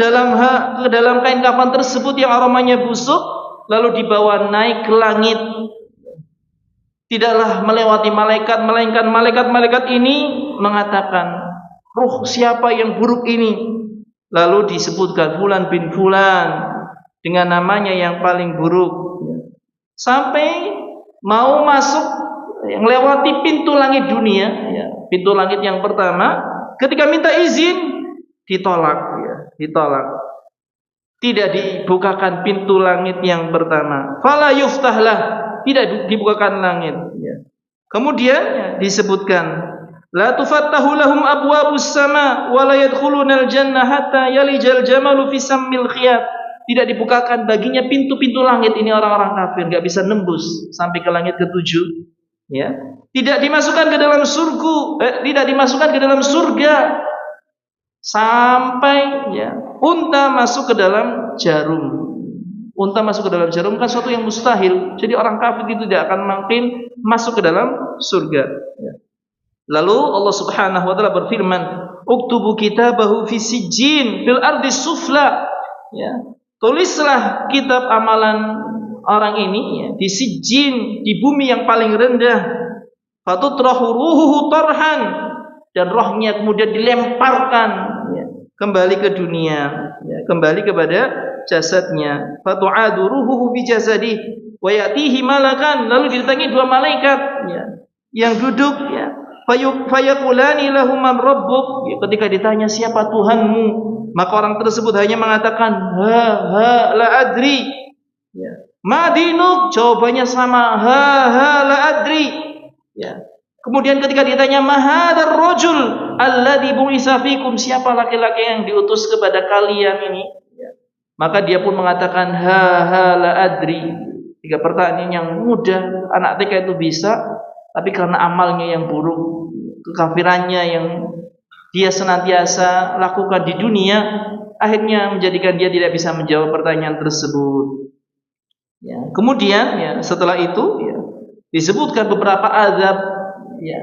dalam kain kafan tersebut yang aromanya busuk, lalu dibawa naik ke langit. Tidaklah melewati malaikat, melainkan malaikat-malaikat ini mengatakan, ruh siapa yang buruk ini? Lalu disebutkan fulan bin fulan dengan namanya yang paling buruk, sampai mau masuk, melewati pintu langit dunia, ya, pintu langit yang pertama. Ketika minta izin ditolak, ya, ditolak, tidak dibukakan pintu langit yang pertama. Fala yuftahlah, tidak dibukakan langit, ya. Kemudian, ya, disebutkan La tufattahu lahum abwabus sama wa la yadkhulunal jannah hatta yalijal jamalu fi sammil khiyat. Tidak dibukakan baginya pintu-pintu langit, ini orang-orang kafir, enggak bisa nembus sampai ke langit ketujuh, ya. Tidak dimasukkan ke dalam tidak dimasukkan ke dalam surga sampai ya unta masuk ke dalam jarum. Unta masuk ke dalam jarum kan suatu yang mustahil. Jadi orang kafir itu tidak akan mungkin masuk ke dalam surga, ya. Lalu Allah Subhanahu wa taala berfirman, "Uktubu kitabahu fi sijjin fil ardi sufla." Ya. Tulislah kitab amalan orang ini ya, di sijjin, di bumi yang paling rendah. Fatutrahu ruhuhu tarhan, dan rohnya kemudian dilemparkan ya, kembali ke dunia, ya, kembali kepada jasadnya. Fatu'adu ruhuhu fi jasadihi wa ya'tihi malakan, lalu didatangi dua malaikat ya, yang duduk ya. Fayaqulani lahu man rabbuk, ketika ditanya siapa Tuhanmu, maka orang tersebut hanya mengatakan la adri, ya. Ma dinuk, jawabannya sama, la adri, ya. Kemudian ketika ditanya ma hadzal rajul alladzi bu'itsa fikum, siapa laki-laki yang diutus kepada kalian ini, ya. Maka dia pun mengatakan la adri. Tiga pertanyaan yang mudah, anak TK itu bisa, tapi karena amalnya yang buruk, kekafirannya yang dia senantiasa lakukan di dunia, akhirnya menjadikan dia tidak bisa menjawab pertanyaan tersebut. Ya. Kemudian ya, setelah itu ya, disebutkan beberapa azab ya,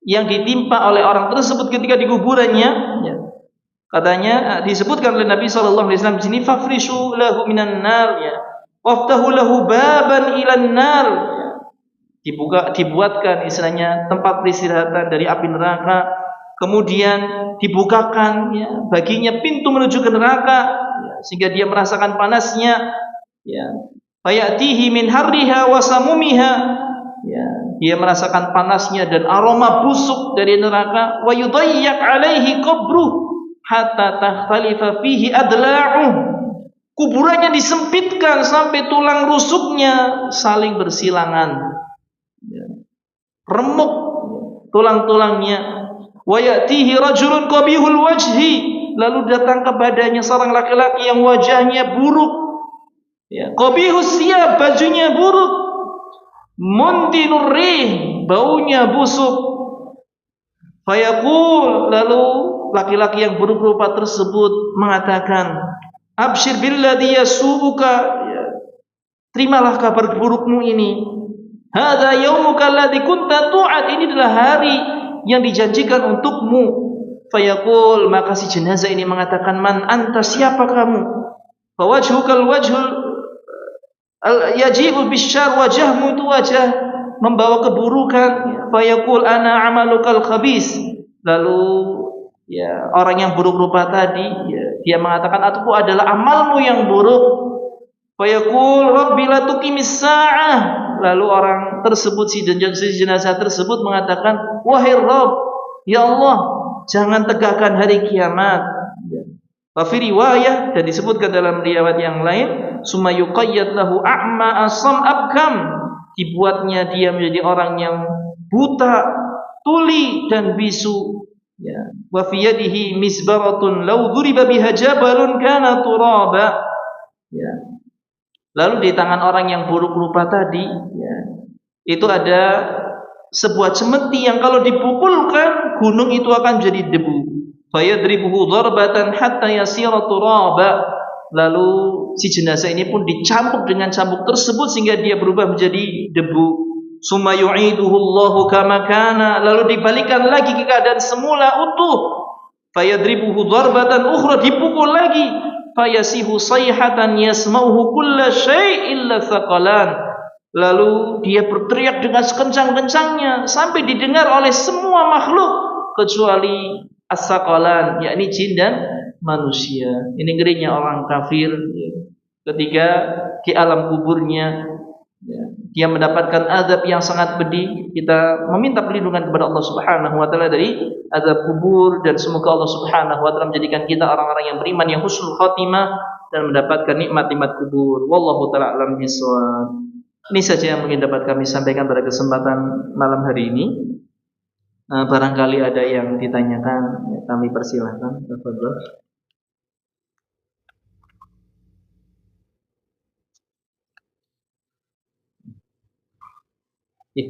yang ditimpa oleh orang tersebut ketika di kuburannya. Ya. Katanya disebutkan oleh Nabi Shallallahu Alaihi Wasallam di sini, fafrishu lahu minan nar, ya, waftahu lahu baban ilan nar. Dibuatkan istilahnya tempat peristirahatan dari api neraka, kemudian dibukakan ya, baginya pintu menuju ke neraka ya, sehingga dia merasakan panasnya ya. Fayatihi min harriha wa samumiha, ya, dia merasakan panasnya dan aroma busuk dari neraka. Wa yudayyak alaihi qabruh hatta takhtalifa fihi adla'uh, kuburannya disempitkan sampai tulang rusuknya saling bersilangan, remuk tulang-tulangnya. Wa ya'tihi rajulun qabihul wajhi, lalu datang kepadanya seorang laki-laki yang wajahnya buruk, ya, qabihus siyab, bajunya buruk, muntinur rih, baunya busuk. Fayaqul, lalu laki-laki yang buruk rupa tersebut mengatakan, absyir billadhi yasubuka, ya, terimalah kabar burukmu ini. Hadza yaumuka alladzi kunta tu'ad, ini adalah hari yang dijanjikan untukmu. Fayaqul, maka si jenazah ini mengatakan, man anta, siapa kamu? Fawajhukal wajhul yaji'u bisyar, wajahmu itu wajah membawa keburukan. Fayaqul ana amalukal khabis, lalu ya, orang yang buruk rupa tadi ya, dia mengatakan, aku adalah amalmu yang buruk. Fayaqul rabbi la tuqimis sa'ah, lalu orang tersebut, si jenazah tersebut mengatakan, wahai Rabb, ya Allah, jangan tegakkan hari kiamat. Wa fi riwayah, dan disebutkan dalam riwayat yang lain, summa yuqayyad lahu a'ma asam abkam, dibuatnya dia menjadi orang yang buta, tuli dan bisu. Ya. Wa fi yadihi misbaratun law duriba biha jabalun kana turaba. Ya. Lalu di tangan orang yang buruk rupa tadi ya, itu ada sebuah cemeti yang kalau dipukulkan gunung itu akan jadi debu. Fayadribuhu darbatan hatta yasira turaba. Lalu si jenazah ini pun dicampuk dengan cambuk tersebut sehingga dia berubah menjadi debu. Summa yu'iduhu Allahu kama kana, lalu dibalikan lagi ke keadaan semula utuh. Fayadribuhu darbatan ukhra, dipukul lagi. Fayasihu sayhatan yasma'uhu kulla syai' illa thaqalan, lalu dia berteriak dengan sekencang-kencangnya sampai didengar oleh semua makhluk kecuali as-thaqalan, yakni jin dan manusia. Ini ngerinya orang kafir ketika di alam kuburnya ya, dia mendapatkan azab yang sangat pedih. Kita meminta perlindungan kepada Allah Subhanahu wa taala dari azab kubur, dan semoga Allah Subhanahu wa taala menjadikan kita orang-orang yang beriman yang husnul khatimah dan mendapatkan nikmat-nikmat kubur. Wallahu taala alam bisawab. Ini saja yang mungkin dapat kami sampaikan pada kesempatan malam hari ini. Barangkali ada yang ditanyakan, ya, kami persilahkan. Tafadhol.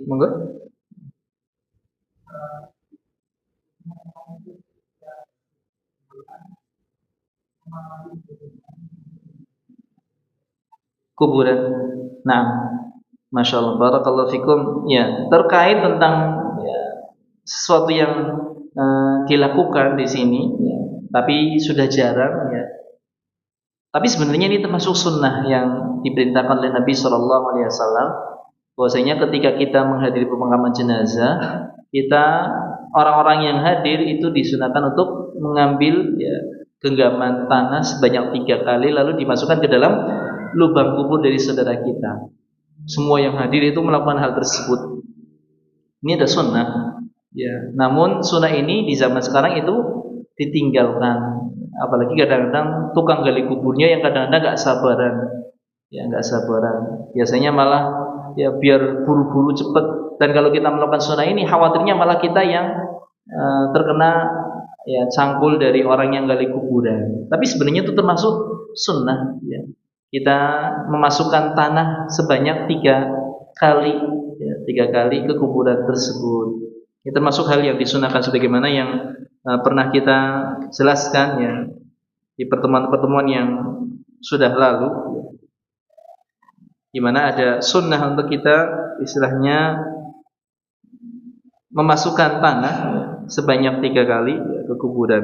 Monggo. Kuburan. Nah, Masya Allah, barakallahu fikum. Ya, terkait tentang ya, sesuatu yang dilakukan di sini, ya, tapi sudah jarang. Ya. Tapi sebenarnya ini termasuk sunnah yang diperintahkan oleh Nabi Shallallahu Alaihi Wasallam. Bahwasanya ketika kita menghadiri pemakaman jenazah, kita orang-orang yang hadir itu disunahkan untuk mengambil ya, genggaman tanah sebanyak 3 kali lalu dimasukkan ke dalam lubang kubur dari saudara kita. Semua yang hadir itu melakukan hal tersebut. Ini ada sunnah. Ya, namun sunnah ini di zaman sekarang itu ditinggalkan. Apalagi kadang-kadang tukang gali kuburnya yang kadang-kadang nggak sabaran. Ya, nggak sabaran. Biasanya malah ya biar buru-buru cepat. Dan kalau kita melakukan sunnah ini, khawatirnya malah kita yang terkena ya cangkul dari orang yang gali kuburan. Tapi sebenarnya itu termasuk sunnah. Ya. Kita memasukkan tanah sebanyak 3 kali, ya, 3 kali ke kuburan tersebut. Itu termasuk hal yang disunahkan sebagaimana yang pernah kita jelaskan ya di pertemuan-pertemuan yang sudah lalu, di mana ada sunnah untuk kita istilahnya memasukkan tanah ya, sebanyak 3 kali ya, ke kuburan.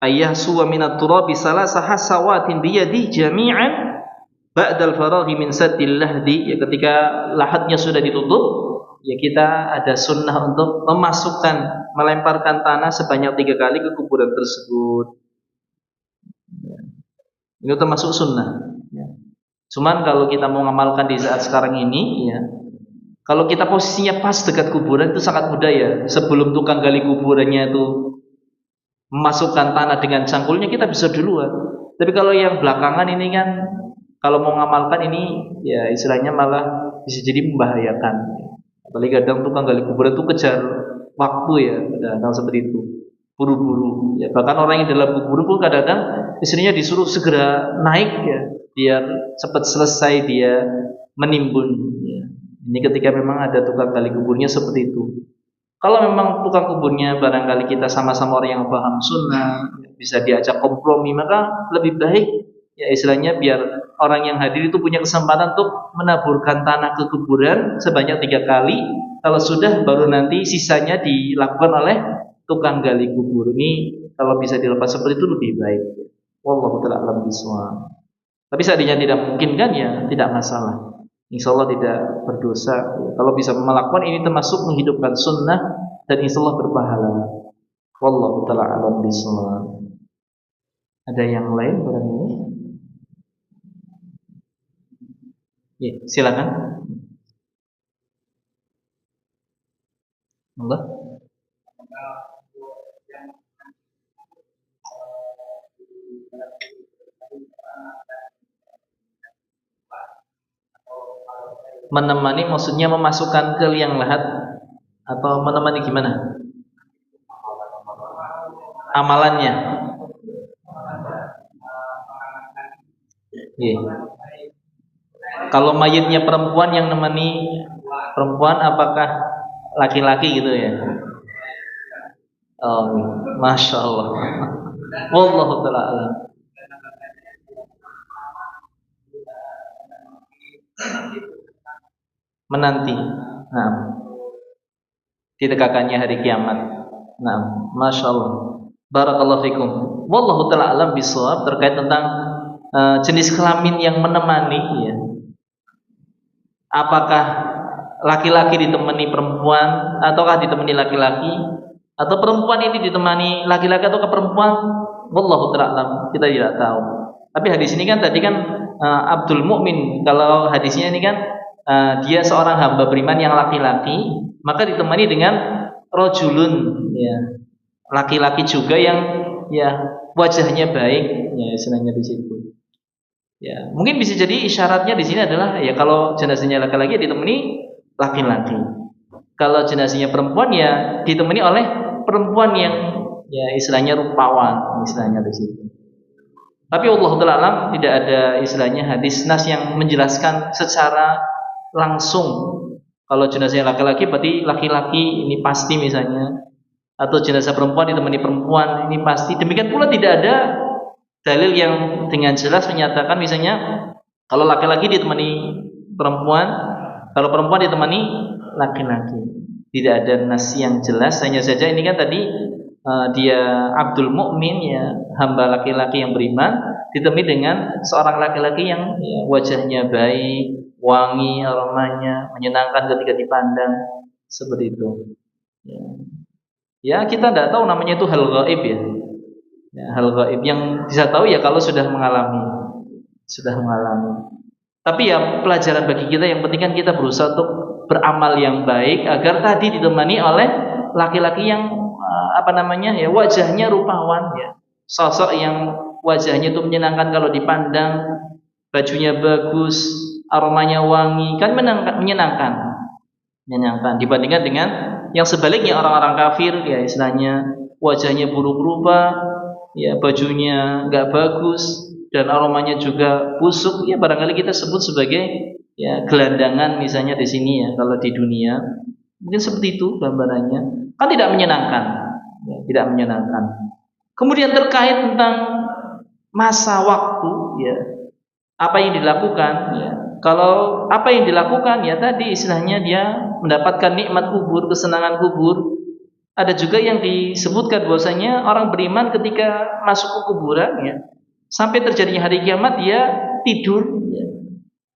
Ayah suwa minat turabi salasa hasawatin biyadi jami'an ba'dal faraghi min saddil lahdi. Ya, ketika lahatnya sudah ditutup, ya kita ada sunnah untuk melemparkan tanah sebanyak 3 kali ke kuburan tersebut. Ini termasuk sunnah. Ya. Cuman kalau kita mau mengamalkan di saat sekarang ini, ya, kalau kita posisinya pas dekat kuburan itu sangat mudah ya. Sebelum tukang gali kuburannya itu memasukkan tanah dengan cangkulnya, kita bisa duluan. Tapi kalau yang belakangan ini kan, kalau mau mengamalkan ini ya istilahnya malah bisa jadi membahayakan. Apalagi kadang tukang gali kuburan itu kejar waktu ya, kadang seperti itu, buru-buru. Ya, bahkan orang yang dalam kubur pun kadang-kadang istrinya disuruh segera naik ya, biar cepat selesai dia menimbun. Ya. Ini ketika memang ada tukang gali kuburnya seperti itu. Kalau memang tukang kuburnya barangkali kita sama-sama orang yang paham sunnah, bisa diajak kompromi, maka lebih baik ya istilahnya biar orang yang hadir itu punya kesempatan untuk menaburkan tanah ke kuburan sebanyak 3 kali. Kalau sudah baru nanti sisanya dilakukan oleh tukang gali kubur. Ini kalau bisa dilepas seperti itu lebih baik. Wallahu ta'ala a'lam bishawab. Tapi seandainya tidak mungkin kan ya tidak masalah. Insya Allah tidak berdosa. Kalau bisa melakukan ini termasuk menghidupkan sunnah dan insya Allah berpahala. Wallahu ta'ala a'lam bishawab. Ada yang lain barangkali? Ya, silakan. Monggo. Menemani maksudnya memasukkan ke liang lahat atau menemani gimana? Amalannya. Yeah. Kalau mayitnya perempuan yang nemani perempuan, apakah laki-laki gitu ya? Oh, masya Allah. Wallahu ta'ala a'lam. Menanti. Nah, ditegakkannya hari kiamat. Nah, masya Allah. Barakallahu fikum. Wallahu ta'ala a'lam bishawab terkait tentang jenis kelamin yang menemani. Ya. Apakah laki-laki ditemani perempuan ataukah ditemani laki-laki, atau perempuan ini ditemani laki-laki ataukah perempuan? Wallahu ta'ala a'lam. Kita tidak tahu. Tapi hadis ini kan tadi kan Abdul Mukmin, kalau hadisnya ini kan dia seorang hamba beriman yang laki-laki, maka ditemani dengan rojulun, ya, laki-laki juga yang ya wajahnya baik, ya istilahnya di situ. Ya, mungkin bisa jadi isyaratnya di sini adalah ya kalau jenazahnya laki-laki ditemani laki-laki. Kalau jenazahnya perempuan ya ditemani oleh perempuan yang ya istilahnya rupawan, istilahnya di situ. Tapi Allah Ta'ala alam tidak ada istilahnya hadis nas yang menjelaskan secara langsung. Kalau jenazahnya laki-laki berarti laki-laki ini pasti misalnya, atau jenazah perempuan ditemani perempuan ini pasti. Demikian pula tidak ada dalil yang dengan jelas menyatakan misalnya kalau laki-laki ditemani perempuan, kalau perempuan ditemani laki-laki. Tidak ada nas yang jelas, hanya saja ini kan tadi dia Abdul Mukmin ya, hamba laki-laki yang beriman ditemani dengan seorang laki-laki yang ya, wajahnya baik, wangi, aromanya menyenangkan ketika dipandang, seperti itu. Ya kita tidak tahu namanya itu hal gaib ya. Ya, hal gaib yang bisa tahu ya kalau sudah mengalami. Tapi ya pelajaran bagi kita yang penting kan kita berusaha untuk beramal yang baik agar tadi ditemani oleh laki-laki yang ya wajahnya rupawan ya. Sosok yang wajahnya itu menyenangkan kalau dipandang, bajunya bagus, aromanya wangi, kan menyenangkan dibandingkan dengan yang sebaliknya orang-orang kafir ya istilahnya wajahnya buruk rupa, ya bajunya nggak bagus dan aromanya juga busuk, ya barangkali kita sebut sebagai ya gelandangan misalnya di sini ya, kalau di dunia mungkin seperti itu gambarannya, kan tidak menyenangkan ya, tidak menyenangkan. Kemudian terkait tentang masa waktu ya, apa yang dilakukan ya, kalau apa yang dilakukan ya tadi istilahnya dia mendapatkan nikmat kubur, kesenangan kubur. Ada juga yang disebutkan bahwasanya orang beriman ketika masuk ke kuburan ya, sampai terjadinya hari kiamat dia tidur ya.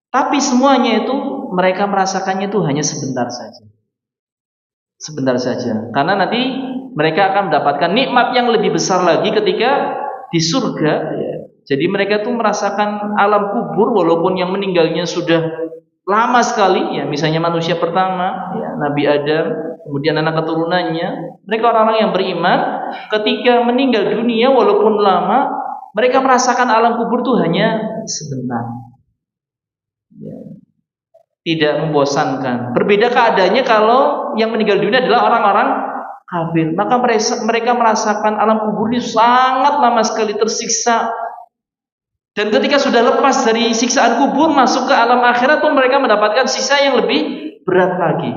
Tapi semuanya itu mereka merasakannya itu hanya sebentar saja. Sebentar saja. Karena nanti mereka akan mendapatkan nikmat yang lebih besar lagi ketika di surga ya. Jadi mereka tuh merasakan alam kubur walaupun yang meninggalnya sudah lama sekali ya, misalnya manusia pertama ya, Nabi Adam, kemudian anak keturunannya. Mereka orang-orang yang beriman ketika meninggal dunia walaupun lama, mereka merasakan alam kubur itu hanya sebentar ya. Tidak membosankan. Berbeda keadaannya kalau yang meninggal dunia adalah orang-orang kafir. Maka mereka merasakan alam kubur ini sangat lama sekali, tersiksa. Dan ketika sudah lepas dari siksaan kubur masuk ke alam akhirat pun mereka mendapatkan siksa yang lebih berat lagi.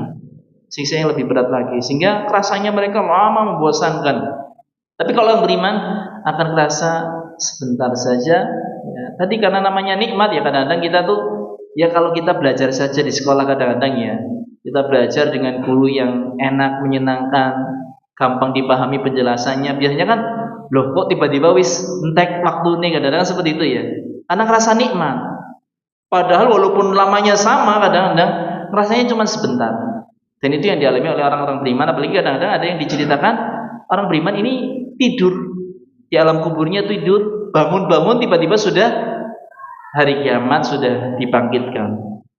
Siksa yang lebih berat lagi, sehingga rasanya mereka lama membosankan. Tapi kalau yang beriman akan terasa sebentar saja ya. Tadi karena namanya nikmat ya, kadang-kadang kita tuh ya kalau kita belajar saja di sekolah kadang-kadang ya, kita belajar dengan guru yang enak, menyenangkan, gampang dipahami penjelasannya. Biasanya kan loh kok tiba-tiba wis entek waktu nih, kadang-kadang seperti itu ya. Karena rasa nikmat. Padahal walaupun lamanya sama, kadang-kadang rasanya cuma sebentar. Dan itu yang dialami oleh orang-orang beriman. Apalagi kadang-kadang ada yang diceritakan orang beriman ini tidur di alam kuburnya, tidur, bangun-bangun tiba-tiba sudah hari kiamat, sudah dibangkitkan.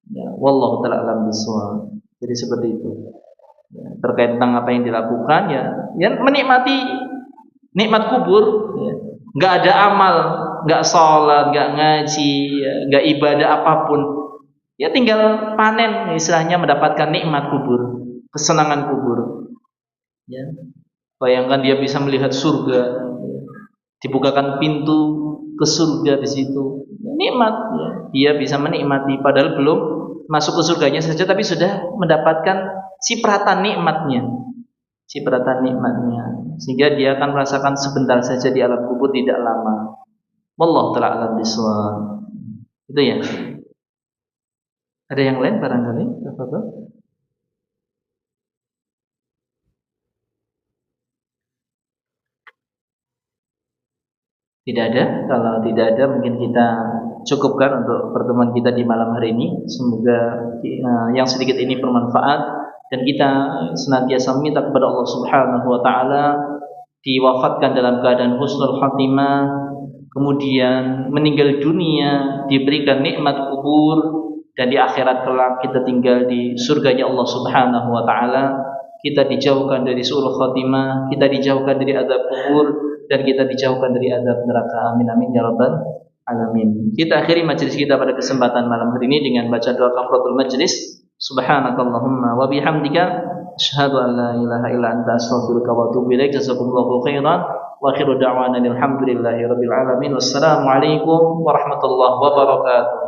Ya, wallahu ta'ala alam bishawab. Jadi seperti itu. Ya, terkait tentang apa yang dilakukan ya menikmati nikmat kubur ya. Nggak ada amal, nggak sholat, nggak ngaji ya, nggak ibadah apapun ya, tinggal panen istilahnya, mendapatkan nikmat kubur, kesenangan kubur ya. Bayangkan dia bisa melihat surga ya. Dibukakan pintu ke surga di situ ya, nikmat ya. Dia bisa menikmati padahal belum masuk ke surganya saja, tapi sudah mendapatkan cipratan nikmatnya, sehingga dia akan merasakan sebentar saja di alam kubur, tidak lama. Wallahu ta'ala a'lam bishawab. Itu ya. Ada yang lain barangkali? Tidak ada. Kalau tidak ada mungkin kita cukupkan untuk pertemuan kita di malam hari ini. Semoga yang sedikit ini bermanfaat dan kita senantiasa meminta kepada Allah Subhanahu wa taala diwafatkan dalam keadaan husnul khatimah, kemudian meninggal dunia diberikan nikmat kubur, dan di akhirat kelak kita tinggal di surganya Allah Subhanahu wa taala. Kita dijauhkan dari su'ul khatimah, kita dijauhkan dari azab kubur, dan kita dijauhkan dari azab neraka. Amin amin ya rabbal alamin. Kita akhiri majelis kita pada kesempatan malam hari ini dengan baca doa kafaratul majlis. Subhanakallahumma wa bihamdika asyhadu an la ilaha illa anta astaghfiruka wa atubu ilaik. Jazakumullahu khairan. Wa akhiru da'wana alhamdulillahi rabbil alamin. Wassalamu alaikum warahmatullahi wabarakatuh.